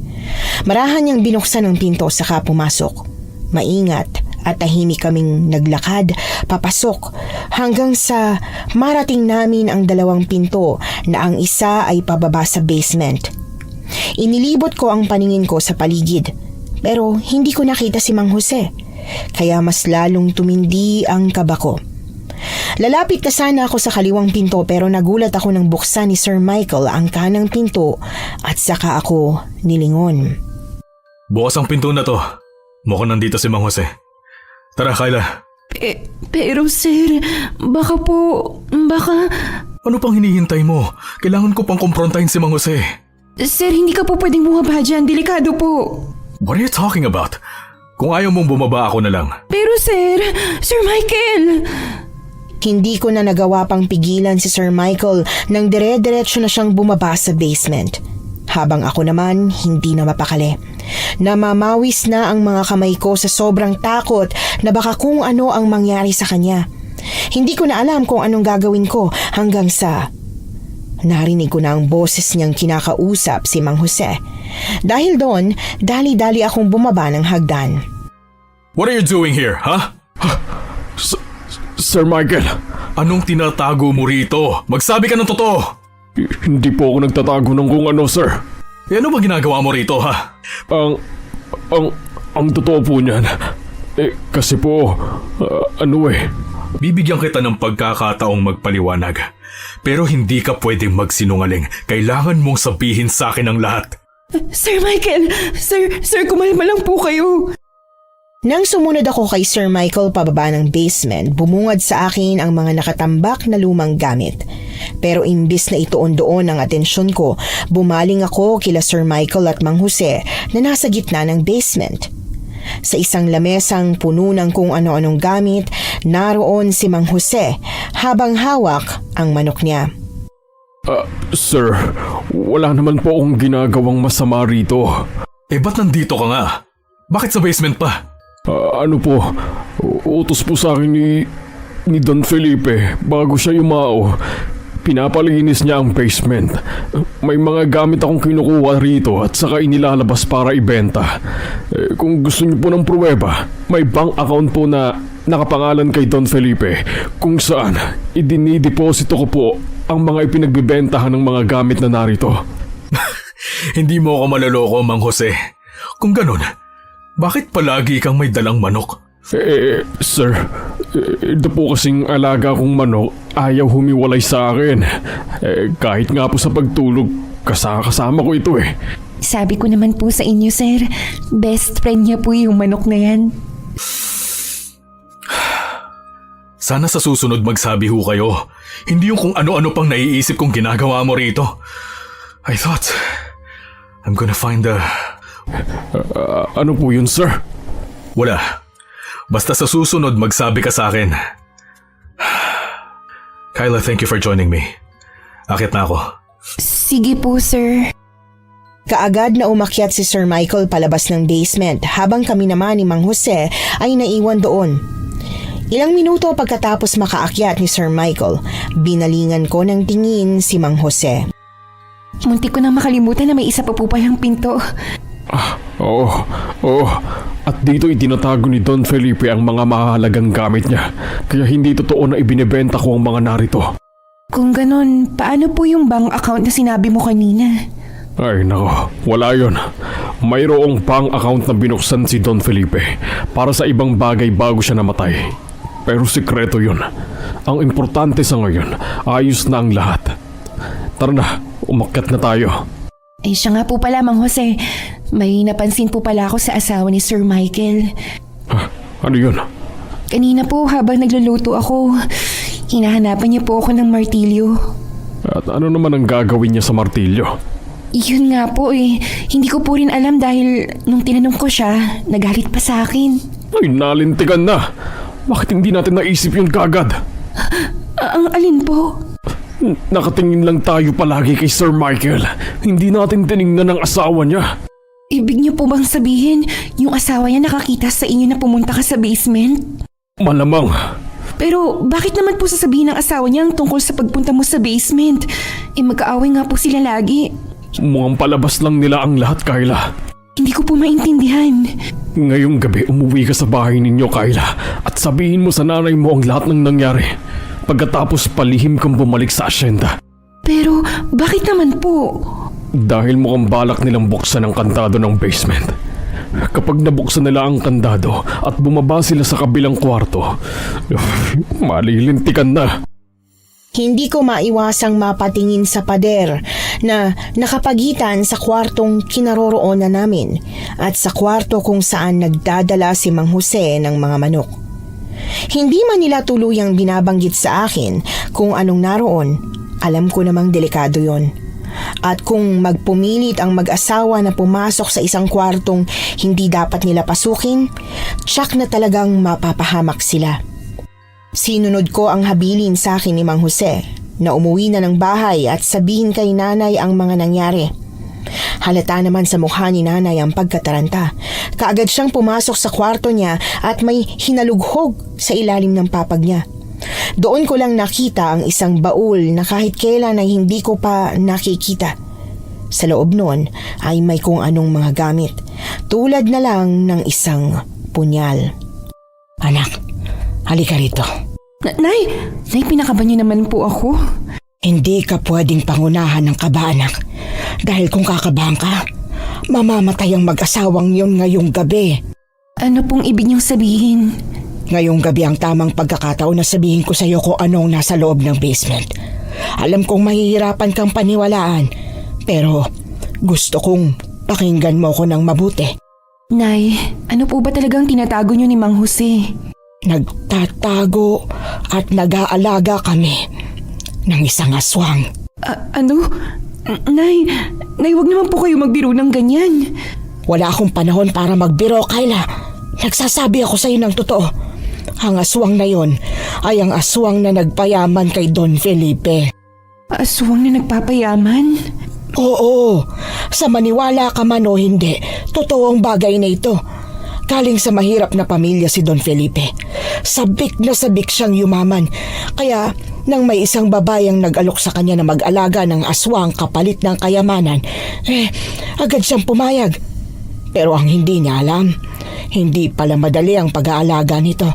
Marahan niyang binuksan ang pinto saka pumasok. Maingat at tahimik kaming naglakad papasok hanggang sa marating namin ang 2 pinto na ang isa ay pababa sa basement. Inilibot ko ang paningin ko sa paligid pero hindi ko nakita si Mang Jose kaya mas lalong tumindi ang kaba ko. Lalapit na sana ako sa kaliwang pinto pero nagulat ako nang buksan ni Sir Michael ang kanang pinto at saka ako nilingon. Bukas ang pinto na to. Mukhang nandito si Mang Jose. Tara, Kyla. Pero sir, baka... Ano pang hinihintay mo? Kailangan ko pang kumprontahin si Mang Jose. Sir, hindi ka po pwedeng bumaba dyan. Delikado po. What are you talking about? Kung ayaw mong bumaba, ako na lang. Pero Sir Michael! Hindi ko na nagawa pang pigilan si Sir Michael nang dire-diretso na siyang bumaba sa basement. Habang ako naman hindi na mapakali. Namamawis na ang mga kamay ko sa sobrang takot na baka kung ano ang mangyari sa kanya. Hindi ko na alam kung anong gagawin ko hanggang sa narinig ko na ang boses niyang kinakausap si Mang Jose. Dahil doon, dali-dali akong bumaba ng hagdan. What are you doing here, huh? Sir Michael, Anong tinatago mo rito? Magsabi ka ng totoo! hindi po ako nagtatago ng kung ano, sir. Ano ba ginagawa mo rito, ha? Ang totoo po niyan, kasi po, Bibigyan kita ng pagkakataong magpaliwanag. Pero hindi ka pwedeng magsinungaling. Kailangan mong sabihin sa akin ang lahat. Sir Michael! Sir, kumalma lang po kayo. Nang sumunod ako kay Sir Michael pababa ng basement, bumungad sa akin ang mga nakatambak na lumang gamit. Pero imbis na ituon doon ang atensyon ko, bumaling ako kila Sir Michael at Mang Jose na nasa gitna ng basement. Sa isang lamesang puno ng kung ano-anong gamit, naroon si Mang Jose habang hawak ang manok niya. Sir, wala naman po akong ginagawang masama rito. Ba't nandito ka nga? Bakit sa basement pa? Utos po sa akin ni Don Felipe bago siya yumao. Pinapalinis niya ang basement. May mga gamit akong kinukuha rito at saka inilalabas para ibenta. Kung gusto niyo po ng pruweba, may bank account po na nakapangalan kay Don Felipe kung saan idinideposito ko po ang mga ipinagbibentahan ng mga gamit na narito. Hindi mo ako maloloko, Mang Jose. Kung ganun, bakit palagi kang may dalang manok? Sir, ito po kasing alaga kong manok ayaw humiwalay sa akin. Kahit nga po sa pagtulog, kasama ko ito eh. Sabi ko naman po sa inyo, sir, best friend niya po yung manok na yan. Sana sa susunod magsabi ho kayo. Hindi yung kung ano-ano pang naiisip kong ginagawa mo rito. I thought I'm gonna find the... Ano po yun, sir? Wala. Basta sa susunod magsabi ka sa akin. Kyla, thank you for joining me. Akit na ako. Sige po, sir. Kaagad na umakyat si Sir Michael palabas ng basement habang kami naman ni Mang Jose ay naiwan doon. Ilang minuto pagkatapos makaakyat ni Sir Michael, binalingan ko ng tingin si Mang Jose. Muntik ko nang makalimutan na may isa pa po palang pinto. Oo. At dito itinatago ni Don Felipe ang mga mahalagang gamit niya. Kaya hindi totoo na ibinebenta ko ang mga narito. Kung ganon, paano po yung bank account na sinabi mo kanina? Ay nako, wala yon. Mayroong bank account na binuksan si Don Felipe para sa ibang bagay bago siya namatay. Pero sikreto yun. Ang importante sa ngayon, ayos na ang lahat. Tara na, umakyat na tayo. Siya nga po pala, Mang Jose. May napansin po pala ako sa asawa ni Sir Michael. Ano yun? Kanina po habang nagluluto ako, hinahanapan niya po ako ng martilyo. At ano naman ang gagawin niya sa martilyo? Yun nga po hindi ko po rin alam dahil nung tinanong ko siya, nagalit pa sa akin. Ay, nalintigan na. Bakit hindi natin naisip yun kagad? Ang alin po? Nakatingin lang tayo palagi kay Sir Michael. Hindi natin tiningnan ang asawa niya. Ibig niyo po bang sabihin, yung asawa niya nakakita sa inyo na pumunta ka sa basement? Malamang. Pero bakit naman po sasabihin ng asawa niya ang tungkol sa pagpunta mo sa basement? Magkaaway nga po sila lagi. Mukhang palabas lang nila ang lahat, Kyla. Hindi ko po maintindihan. Ngayong gabi umuwi ka sa bahay ninyo, Kyla, at sabihin mo sa nanay mo ang lahat ng nangyari. Pagkatapos palihim kang bumalik sa asyenda. Pero bakit naman po? Dahil mukhang balak nilang buksan ang kandado ng basement. Kapag nabuksan nila ang kandado at bumaba sila sa kabilang kwarto, malilintikan na. Hindi ko maiwasang mapatingin sa pader na nakapagitan sa kwartong kinaroroonan namin at sa kwarto kung saan nagdadala si Mang Jose ng mga manok. Hindi man nila tuluyang binabanggit sa akin kung anong naroon, alam ko namang delikado yon. At kung magpumilit ang mag-asawa na pumasok sa isang kwartong hindi dapat nila pasukin, tiyak na talagang mapapahamak sila. Sinunod ko ang habilin sa akin ni Mang Jose na umuwi na ng bahay at sabihin kay nanay ang mga nangyari. Halata naman sa mukha ni nanay ang pagkataranta. Kaagad siyang pumasok sa kwarto niya at may hinalughog sa ilalim ng papag niya. Doon ko lang nakita ang isang baul na kahit kailan ay hindi ko pa nakikita. Sa loob nun ay may kung anong mga gamit, tulad na lang ng isang punyal. Anak, halika rito. Nay, pinakaban niyo naman po ako. Hindi ka pwedeng pangunahan ng kaba, anak. Dahil kung kakabahan ka, mamamatay ang mag-asawang yun ngayong gabi. Ano pong ibig niyong sabihin? Ngayong gabi ang tamang pagkakataon na sabihin ko sa iyo kung anong nasa loob ng basement. Alam kong mahihirapan kang paniwalaan, pero gusto kong pakinggan mo ko ng mabuti. Nay, ano po ba talagang tinatago niyo ni Mang Jose? Nagtatago at nag-aalaga kami ng isang aswang. Ano? Nay, wag naman po kayo magbiro ng ganyan. Wala akong panahon para magbiro, Kyla. Nagsasabi ako sa iyo ng totoo. Ang aswang na yon ay ang aswang na nagpayaman kay Don Felipe. Aswang na nagpapayaman? Oo, sa maniwala ka man o hindi, totoo ang bagay na ito. Galing sa mahirap na pamilya si Don Felipe. Sabik na sabik siyang yumaman. Kaya nang may isang babayang nag-alok sa kanya na mag-alaga ng aswang kapalit ng kayamanan, agad siyang pumayag. Pero ang hindi niya alam, hindi pala madali ang pag-aalaga nito.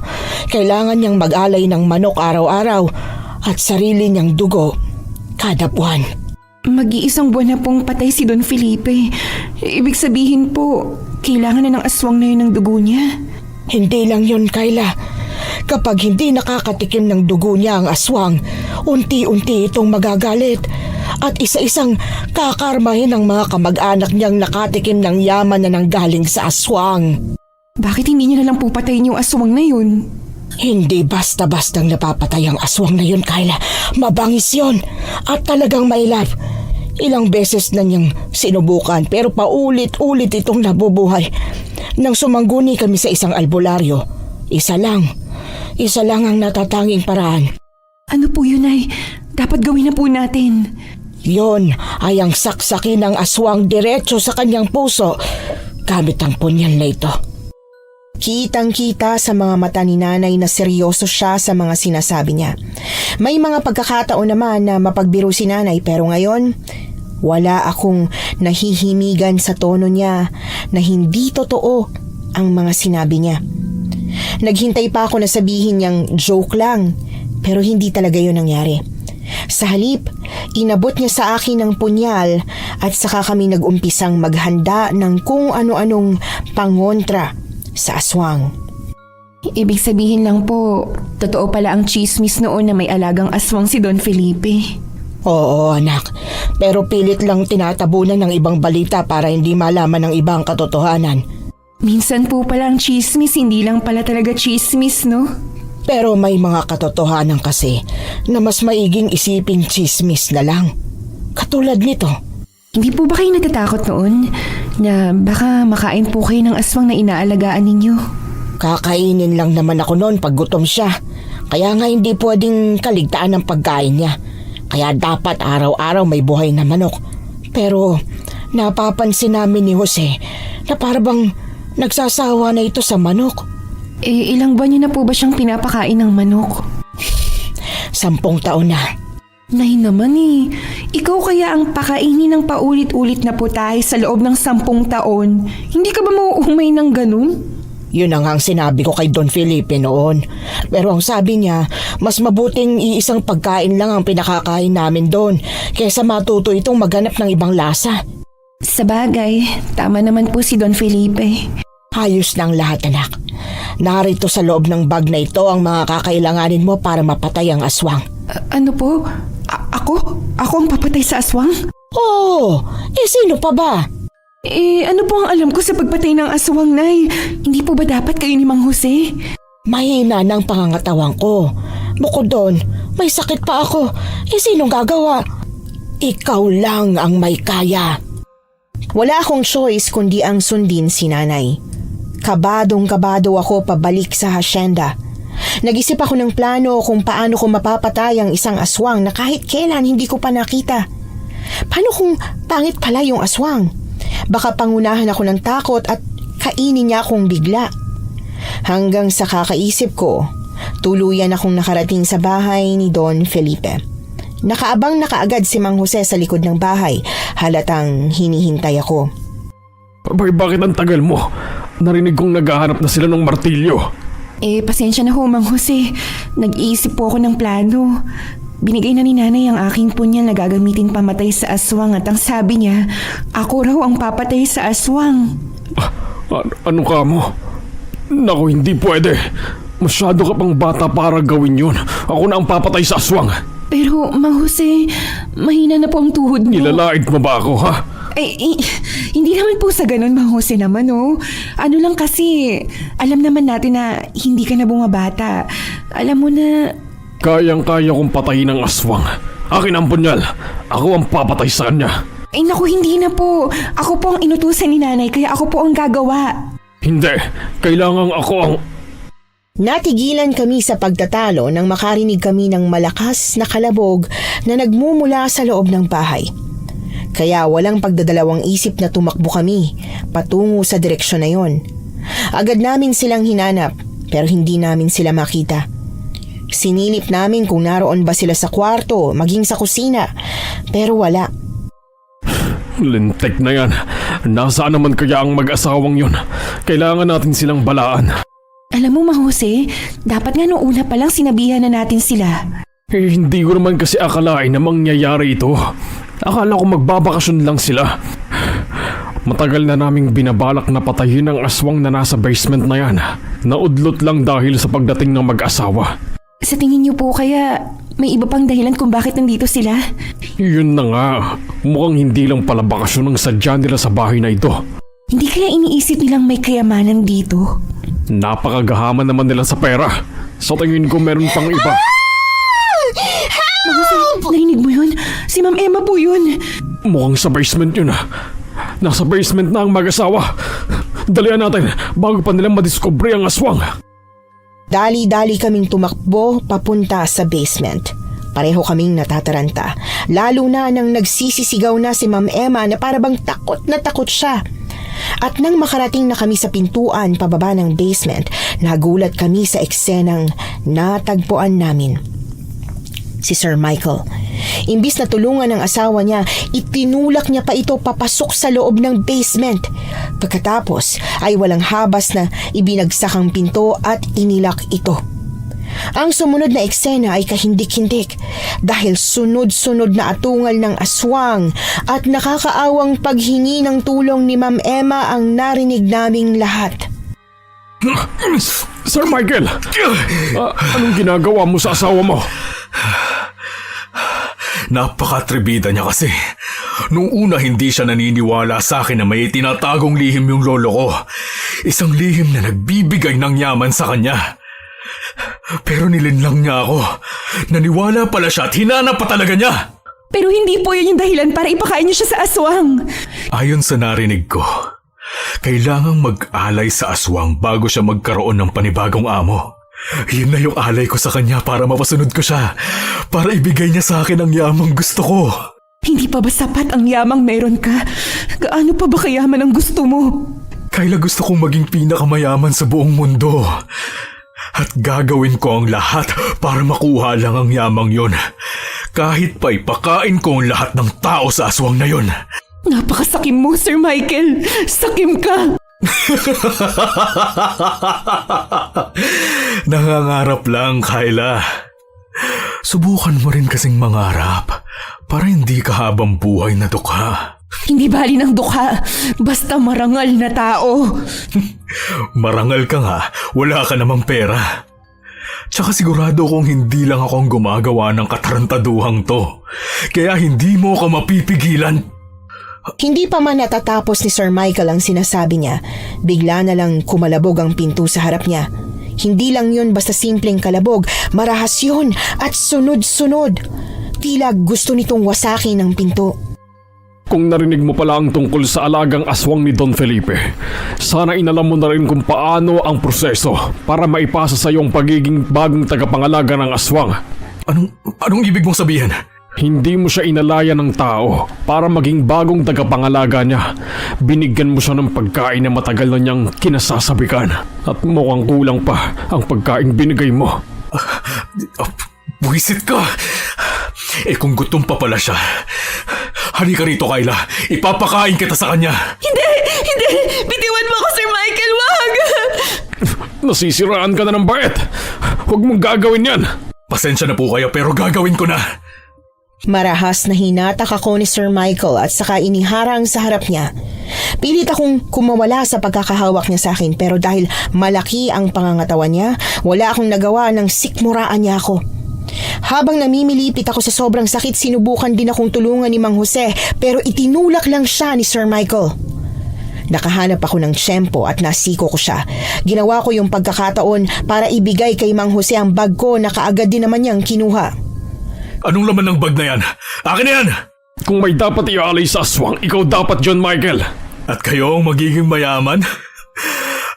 Kailangan niyang mag-alay ng manok araw-araw at sarili niyang dugo kada buwan. Mag-iisang buwan na pong patay si Don Felipe. Ibig sabihin po, kailangan na ng aswang na yun ng dugo niya. Hindi lang yun, Kyla. Kapag hindi nakakatikim ng dugo niya ang aswang, unti-unti itong magagalit at isa-isang kakarmahin ng mga kamag-anak niyang nakatikim ng yaman na nanggaling sa aswang. Bakit hindi niyo na lang po patayin yung aswang na yun? Hindi basta-bastang napapatay ang aswang na yun, Kyla. Mabangis yun at talagang mailap. Ilang beses na niyang sinubukan pero paulit-ulit itong nabubuhay. Nang sumangguni kami sa isang albularyo, isa lang ang natatanging paraan. Ano po yun ay? Dapat gawin na po natin. Yon ay ang saksakin ng aswang diretso sa kanyang puso gamit ang punyal na ito. Kitang-kita sa mga mata ni nanay na seryoso siya sa mga sinasabi niya. May mga pagkakataon naman na mapagbiro si nanay pero ngayon, wala akong nahihimigan sa tono niya na hindi totoo ang mga sinabi niya. Naghintay pa ako na sabihin niyang joke lang pero hindi talaga yun nangyari. Sa halip, inabot niya sa akin ang punyal at saka kami nag-umpisang maghanda ng kung ano-anong pangontra sa aswang. Ibig sabihin lang po, totoo pala ang chismis noon na may alagang aswang si Don Felipe. Oo, anak. Pero pilit lang tinatabunan ng ibang balita para hindi malaman ng ibang katotohanan. Minsan po pala ang chismis, hindi lang pala talaga chismis, no? Pero may mga katotohanan kasi na mas maiging isiping chismis na lang. Katulad nito. Hindi po ba kayo natatakot noon na baka makain po kayo ng aswang na inaalagaan ninyo? Kakainin lang naman ako noon pag gutom siya. Kaya nga hindi pwedeng kaligtaan ng pagkain niya. Kaya dapat araw-araw may buhay na manok. Pero napapansin namin ni Jose na parang nagsasawa na ito sa manok. Ilang buwan niyo na po ba siyang pinapakain ng manok? 10 taon na. Nay naman ikaw kaya ang pakainin ng paulit-ulit na putahe sa loob ng 10 taon. Hindi ka ba mauumay ng ganun? Yun ang sinabi ko kay Don Felipe noon. Pero ang sabi niya, mas mabuting iisang pagkain lang ang pinakakain namin doon kaysa matuto itong maghanap ng ibang lasa. Sabagay, tama naman po si Don Felipe. Ayos ng lahat, anak. Narito sa loob ng bag na ito ang mga kakailanganin mo para mapatay ang aswang. Ano po? Ako? Ako ang papatay sa aswang? Oo, sino pa ba? Ano po ang alam ko sa pagpatay ng aswang, Nay? Hindi po ba dapat kayo ni Mang Jose? Mahina ng pangangatawan ko. Bukod doon, may sakit pa ako. Sinong gagawa? Ikaw lang ang may kaya. Wala akong choice kundi ang sundin si nanay. Kabadong-kabado ako pabalik sa hasyenda. Nag-isip ako ng plano kung paano ko mapapatay ang isang aswang na kahit kailan hindi ko pa nakita. Paano kung pangit pala yung aswang? Baka pangunahan ako ng takot at kainin niya akong bigla. Hanggang sa kakaisip ko, tuluyan akong nakarating sa bahay ni Don Felipe. Nakaabang na kaagad si Mang Jose sa likod ng bahay, halatang hinihintay ako. Abay, bakit ang tagal mo? Narinig kong naghahanap na sila ng martilyo. Pasensya na ho, Mang Jose. Nag-iisip po ako ng plano. Binigay na ni nanay ang aking punyal na gagamitin pamatay sa aswang at ang sabi niya, ako raw ang papatay sa aswang. Ano ka mo? Naku, hindi pwede. Masyado ka pang bata para gawin yun. Ako na ang papatay sa aswang. Pero, Mang Jose, mahina na po ang tuhod mo. Nilalait mo ba ako, ha? Hindi naman po sa ganun, Mang Jose naman, oh. Ano lang kasi, alam naman natin na hindi ka na bumabata. Alam mo na... Kayang-kaya kong patayin ang aswang. Akin ang punyal. Ako ang papatay sa kanya. Naku, hindi na po. Ako po ang inutusan ni nanay, kaya ako po ang gagawa. Hindi. Kailangan ako ang... Natigilan kami sa pagtatalo nang makarinig kami ng malakas na kalabog na nagmumula sa loob ng bahay. Kaya walang pagdadalawang isip na tumakbo kami patungo sa direksyon na yon. Agad namin silang hinanap pero hindi namin sila makita. Sinilip namin kung naroon ba sila sa kwarto, maging sa kusina, pero wala. Lintik na yan. Nasaan naman kaya ang mag-asawang yun? Kailangan natin silang balaan. Alam mo, Mang Jose, dapat nga noong una pa lang sinabihan na natin sila. Hindi ko naman kasi akalain na mangyayari ito. Akala ko magbabakasyon lang sila. Matagal na naming binabalak na patayin ang aswang na nasa basement na yan. Naudlot lang dahil sa pagdating ng mag-asawa. Sa tingin niyo po kaya may iba pang dahilan kung bakit nandito sila? Yun na nga. Mukhang hindi lang pala bakasyon ang sadya nila sa bahay na ito. Hindi kaya iniisip nilang may kayamanan dito? Napakagahaman naman nila sa pera. Sa tingin ko meron pang iba. Mang Jose, narinig mo yun? Si Ma'am Emma po yun. Mukhang sa basement yun ah. Nasa basement na ang mag-asawa. Dalian natin bago pa nilang madiskubre ang aswang. Dali-dali kaming tumakbo papunta sa basement. Pareho kaming natataranta. Lalo na nang nagsisisigaw na si Ma'am Emma na parabang takot na takot siya. At nang makarating na kami sa pintuan pababa ng basement, nagulat kami sa eksenang natagpuan namin. Si Sir Michael. Imbis na tulungan ng asawa niya, itinulak niya pa ito papasok sa loob ng basement. Pagkatapos ay walang habas na ibinagsak ang pinto at inilak ito. Ang sumunod na eksena ay kahindik-hindik dahil sunod-sunod na atungal ng aswang at nakakaawang paghingi ng tulong ni Ma'am Emma ang narinig naming lahat. Sir Michael, anong ginagawa mo sa asawa mo? Napakatribida niya kasi. Nung una hindi siya naniniwala sa akin na may tinatagong lihim yung lolo ko. Isang lihim na nagbibigay ng yaman sa kanya. Pero nilinlang niya ako. Naniwala pala siya at hinanap pa talaga niya. Pero hindi po yun yung dahilan para ipakain niyo siya sa aswang. Ayon sa narinig ko, kailangang mag-alay sa aswang bago siya magkaroon ng panibagong amo. Yun na yung alay ko sa kanya para mapasunod ko siya. Para ibigay niya sa akin ang yamang gusto ko. Hindi pa ba sapat ang yamang meron ka? Gaano pa ba kayaman ang gusto mo? Kayla gusto kong maging pinakamayaman sa buong mundo. At gagawin ko ang lahat para makuha lang ang yamang yon. Kahit pa ipakain ko ang lahat ng tao sa aswang na yon. Napakasakim mo, Sir Michael. Sakim ka. Nangangarap lang, Kayla. Subukan mo rin kasing mangarap para hindi ka habang buhay na dukha. Hindi bali ng dukha. Basta marangal na tao. Marangal ka nga, wala ka namang pera. Tsaka sigurado kong hindi lang ako ang gumagawa ng katarantaduhang to. Kaya hindi mo ka mapipigilan. Hindi pa man natatapos ni Sir Michael ang sinasabi niya, bigla na lang kumalabog ang pinto sa harap niya. Hindi lang yun basta simpleng kalabog, marahas yun at sunod-sunod. Tila gusto nitong wasakin ang pinto. Kung narinig mo pala ang tungkol sa alagang aswang ni Don Felipe, sana inalam mo na rin kung paano ang proseso para maipasa sa iyo ang pagiging bagong tagapangalaga ng aswang. Anong ibig mong sabihin? Hindi mo siya inalaya ng tao para maging bagong tagapangalaga niya. Binigyan mo siya ng pagkain na matagal na niyang kinasasabikan. At mukhang kulang pa ang pagkain binigay mo. Buwisit ka! Kung gutom pa pala siya. Halika rito, Kayla. Ipapakain kita sa kanya. Hindi! Bitiwan mo ako, Sir Michael! Wag! Nasisiraan ka na ng bait. Huwag mong gagawin yan. Pasensya na po kayo pero gagawin ko na. Marahas na hinatak ako ni Sir Michael at saka iniharang sa harap niya. Pilit akong kumawala sa pagkakahawak niya sa akin pero dahil malaki ang pangangatawan niya, wala akong nagawa nang sikmuraan niya ako. Habang namimilipit ako sa sobrang sakit, sinubukan din akong tulungan ni Mang Jose pero itinulak lang siya ni Sir Michael. Nakahanap ako ng tiyempo at nasiko ko siya. Ginawa ko yung pagkakataon para ibigay kay Mang Jose ang bag ko na kaagad din naman niyang kinuha. Anong laman ng bag na yan? Akin na yan! Kung may dapat iaalay sa aswang, ikaw dapat, John Michael. At kayo ang magiging mayaman?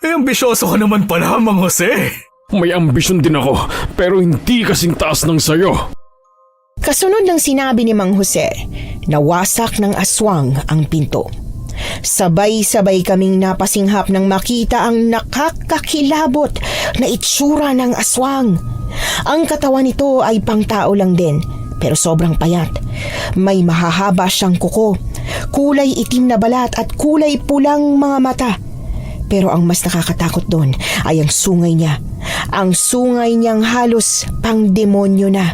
Ambisyoso ka naman pala, Mang Jose. May ambisyon din ako, pero hindi kasing taas ng sayo. Kasunod ng sinabi ni Mang Jose, nawasak ng aswang ang pinto. Sabay-sabay kaming napasinghap nang makita ang nakakakilabot na itsura ng aswang. Ang katawan nito ay pangtao lang din, pero sobrang payat. May mahahaba siyang kuko, kulay itim na balat at kulay pulang mga mata. Pero ang mas nakakatakot doon ay ang sungay niya. Ang sungay niyang halos pang-demonyo na.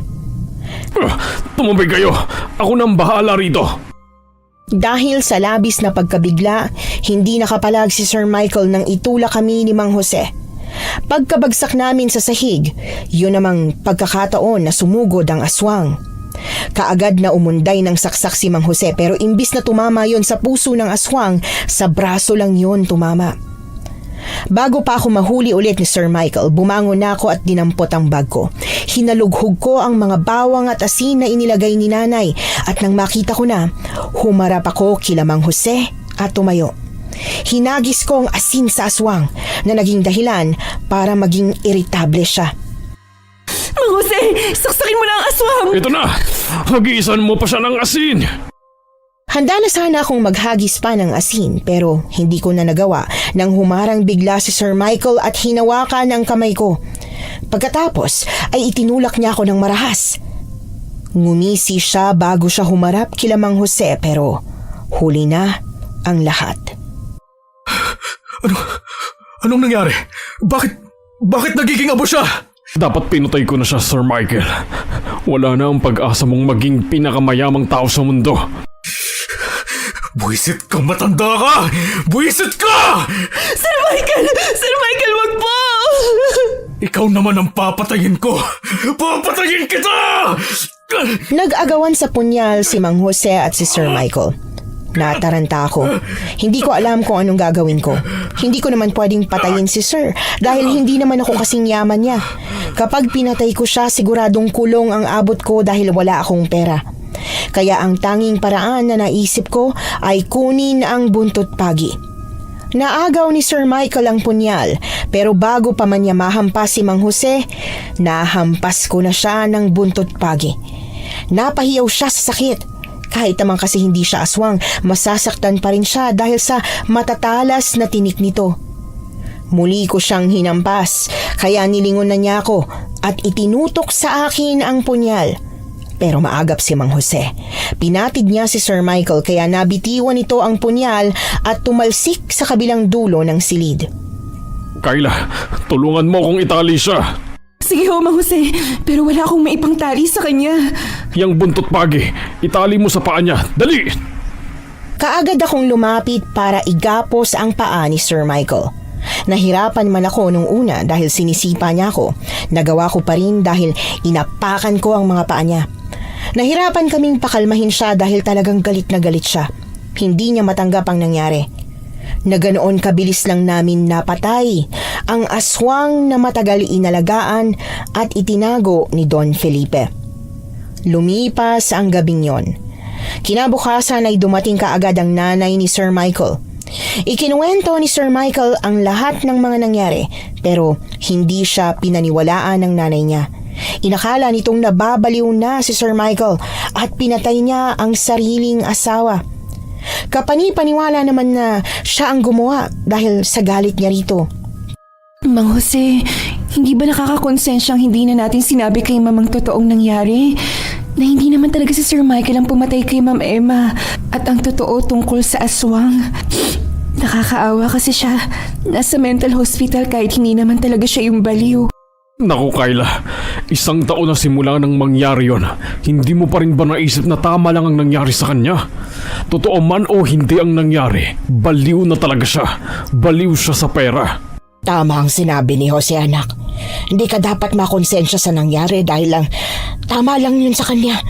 Tumabay kayo. Ako nang bahala rito. Dahil sa labis na pagkabigla, hindi nakapalag si Sir Michael nang itulak kami ni Mang Jose. Pagkabagsak namin sa sahig, yun namang pagkakataon na sumugod ang aswang. Kaagad na umunday ng saksak si Mang Jose pero imbis na tumama yon sa puso ng aswang, sa braso lang yon tumama. Bago pa ako mahuli ulit ni Sir Michael, bumangon na ako at dinampot ang bag ko. Hinalughog ko ang mga bawang at asin na inilagay ni nanay at nang makita ko na, humarap ako kila Mang Jose at tumayo. Hinagis ko ang asin sa aswang na naging dahilan para maging iritable siya. Mang Jose, saksakin mo na ang aswang! Ito na! Hagisan mo pa siya ng asin! Handa na sana akong maghagis pa ng asin pero hindi ko na nagawa nang humarang bigla si Sir Michael at hinawakan ang kamay ko. Pagkatapos ay itinulak niya ako ng marahas. Ngumisi siya bago siya humarap kila Mang Jose pero huli na ang lahat. Anong nangyari? Bakit nagiging abo siya? Dapat pinutay ko na siya, Sir Michael. Wala na ang pag-asa mong maging pinakamayamang tao sa mundo. Buwisit ka, matanda ka! Buwisit ka! Sir Michael, wag po! Ikaw naman ang papatayin ko! Papatayin kita! Nag-agawan sa punyal si Mang Jose at si Sir Michael. Nataranta ako. Hindi ko alam kung anong gagawin ko. Hindi ko naman pwedeng patayin si Sir dahil hindi naman ako kasing yaman niya. Kapag pinatay ko siya, siguradong kulong ang abot ko dahil wala akong pera. Kaya ang tanging paraan na naisip ko ay kunin ang buntot pagi. Naagaw ni Sir Michael ang punyal pero bago pa man niya mahampas si Mang Jose, nahampas ko na siya ng buntot pagi. Napahiyaw siya sa sakit. Kahit naman kasi hindi siya aswang, masasaktan pa rin siya dahil sa matatalas na tinik nito. Muli ko siyang hinampas kaya nilingon na niya ako at itinutok sa akin ang punyal. Pero maagap si Mang Jose. Pinatid niya si Sir Michael kaya nabitiwan ito ang punyal at tumalsik sa kabilang dulo ng silid. Kayla, tulungan mo kung itali siya. Sige ho, Mang Jose, pero wala akong maipang tali sa kanya. Yang buntot pagi, itali mo sa paa niya. Dali! Kaagad akong lumapit para igapos ang paa ni Sir Michael. Nahirapan man ako nung una dahil sinisipa niya ako. Nagawa ko pa rin dahil inapakan ko ang mga paa niya. Nahirapan kaming pakalmahin siya dahil talagang galit na galit siya. Hindi niya matanggap ang nangyari. Na ganoon kabilis lang namin napatay ang aswang na matagal inalagaan at itinago ni Don Felipe. Lumipas ang gabing yon. Kinabukasan ay dumating kaagad ang nanay ni Sir Michael. Ikinuwento ni Sir Michael ang lahat ng mga nangyari pero hindi siya pinaniwalaan ng nanay niya. Inakala nitong nababaliw na si Sir Michael at pinatay niya ang sariling asawa. Kapani-paniwala naman na siya ang gumawa dahil sa galit niya rito. Mang Jose, hindi ba nakakakonsensyang hindi na natin sinabi kay Mamang totoong nangyari? Na hindi naman talaga si Sir Michael ang pumatay kay Ma'am Emma at ang totoo tungkol sa aswang. Nakakaawa kasi siya. Nasa mental hospital kahit hindi naman talaga siya yung baliw. Naku Kayla, 1 taon na simula nang mangyari yon. Hindi mo pa rin ba naisip na tama lang ang nangyari sa kanya? Totoo man o hindi ang nangyari, baliw na talaga siya. Baliw siya sa pera. Tama ang sinabi ni Jose, anak. Hindi ka dapat makonsensya sa nangyari dahil lang tama lang yun sa kanya.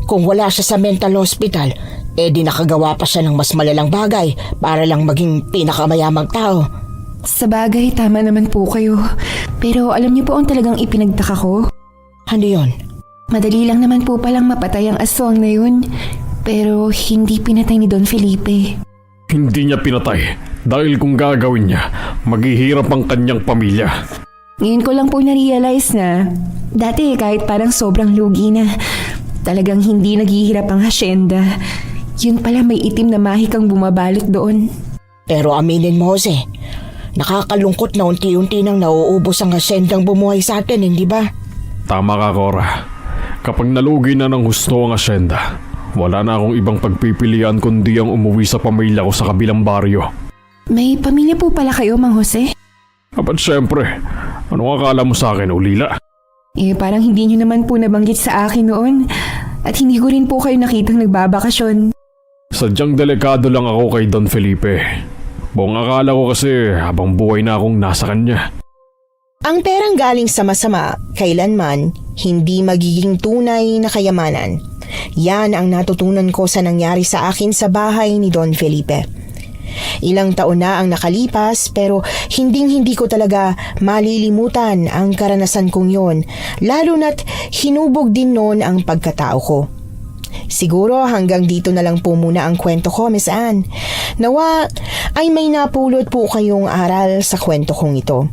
Kung wala siya sa mental hospital, di nakagawa pa siya ng mas malalang bagay para lang maging pinakamayamang tao. Sa bagay, tama naman po kayo. Pero alam niyo po ang talagang ipinagtaka ko? Ano yun? Madali lang naman po palang mapatay ang aswang na yun. Pero hindi pinatay ni Don Felipe. Hindi niya pinatay dahil kung gagawin niya, maghihirap ang kanyang pamilya. Ngayon ko lang po na-realize na dati kahit parang sobrang lugi na, talagang hindi naghihirap ang hasyenda. Yun pala may itim na mahikang bumabalot doon. Pero aminin mo, Jose, nakakalungkot na unti-unti nang nauubos ang asyendang bumuhay sa atin, hindi ba? Tama ka, Cora. Kapag nalugi na ng husto ang asyenda, wala na akong ibang pagpipilian kundi ang umuwi sa pamilya ko sa kabilang baryo. May pamilya po pala kayo, Mang Jose? Apat syempre, ano akala mo sa akin, Ulila? Parang hindi nyo naman po nabanggit sa akin noon. At hindi ko rin po kayo nakitang nagbabakasyon. Sadyang delikado lang ako kay Don Felipe. Buong akala ko kasi habang buhay na akong nasa kanya. Ang perang galing sa masama, kailanman hindi magiging tunay na kayamanan. Yan ang natutunan ko sa nangyari sa akin sa bahay ni Don Felipe. Ilang taon na ang nakalipas pero hindi ko talaga malilimutan ang karanasan kong yon, lalo na't hinubog din noon ang pagkatao ko. Siguro hanggang dito na lang po muna ang kwento ko, Miss Anne. Nawa ay may napulot po kayong aral sa kwento kong ito.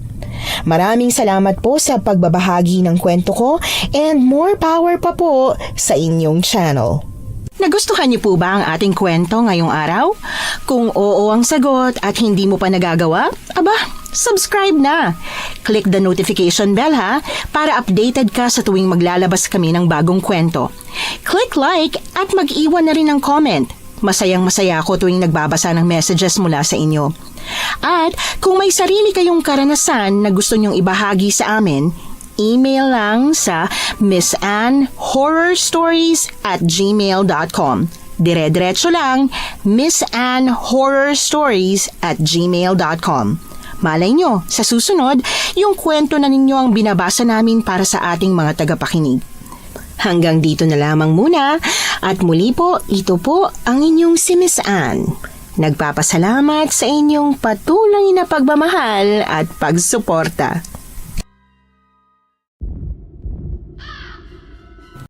Maraming salamat po sa pagbabahagi ng kwento ko and more power pa po sa inyong channel. Nagustuhan niyo po ba ang ating kwento ngayong araw? Kung oo ang sagot at hindi mo pa nagagawa, subscribe na. Click the notification bell para updated ka sa tuwing maglalabas kami ng bagong kwento. Click like at mag-iwan na rin ng comment. Masayang-masaya ako tuwing nagbabasa ng messages mula sa inyo. At kung may sarili kayong karanasan na gusto nyong ibahagi sa amin, email lang sa missanhorrorstories@gmail.com. Dire-diretso lang, missanhorrorstories@gmail.com. Malay nyo, sa susunod, yung kwento na ninyo ang binabasa namin para sa ating mga tagapakinig. Hanggang dito na lamang muna at muli po, ito po ang inyong si Miss Anne. Nagpapasalamat sa inyong patuloy na pagmamahal at pagsuporta.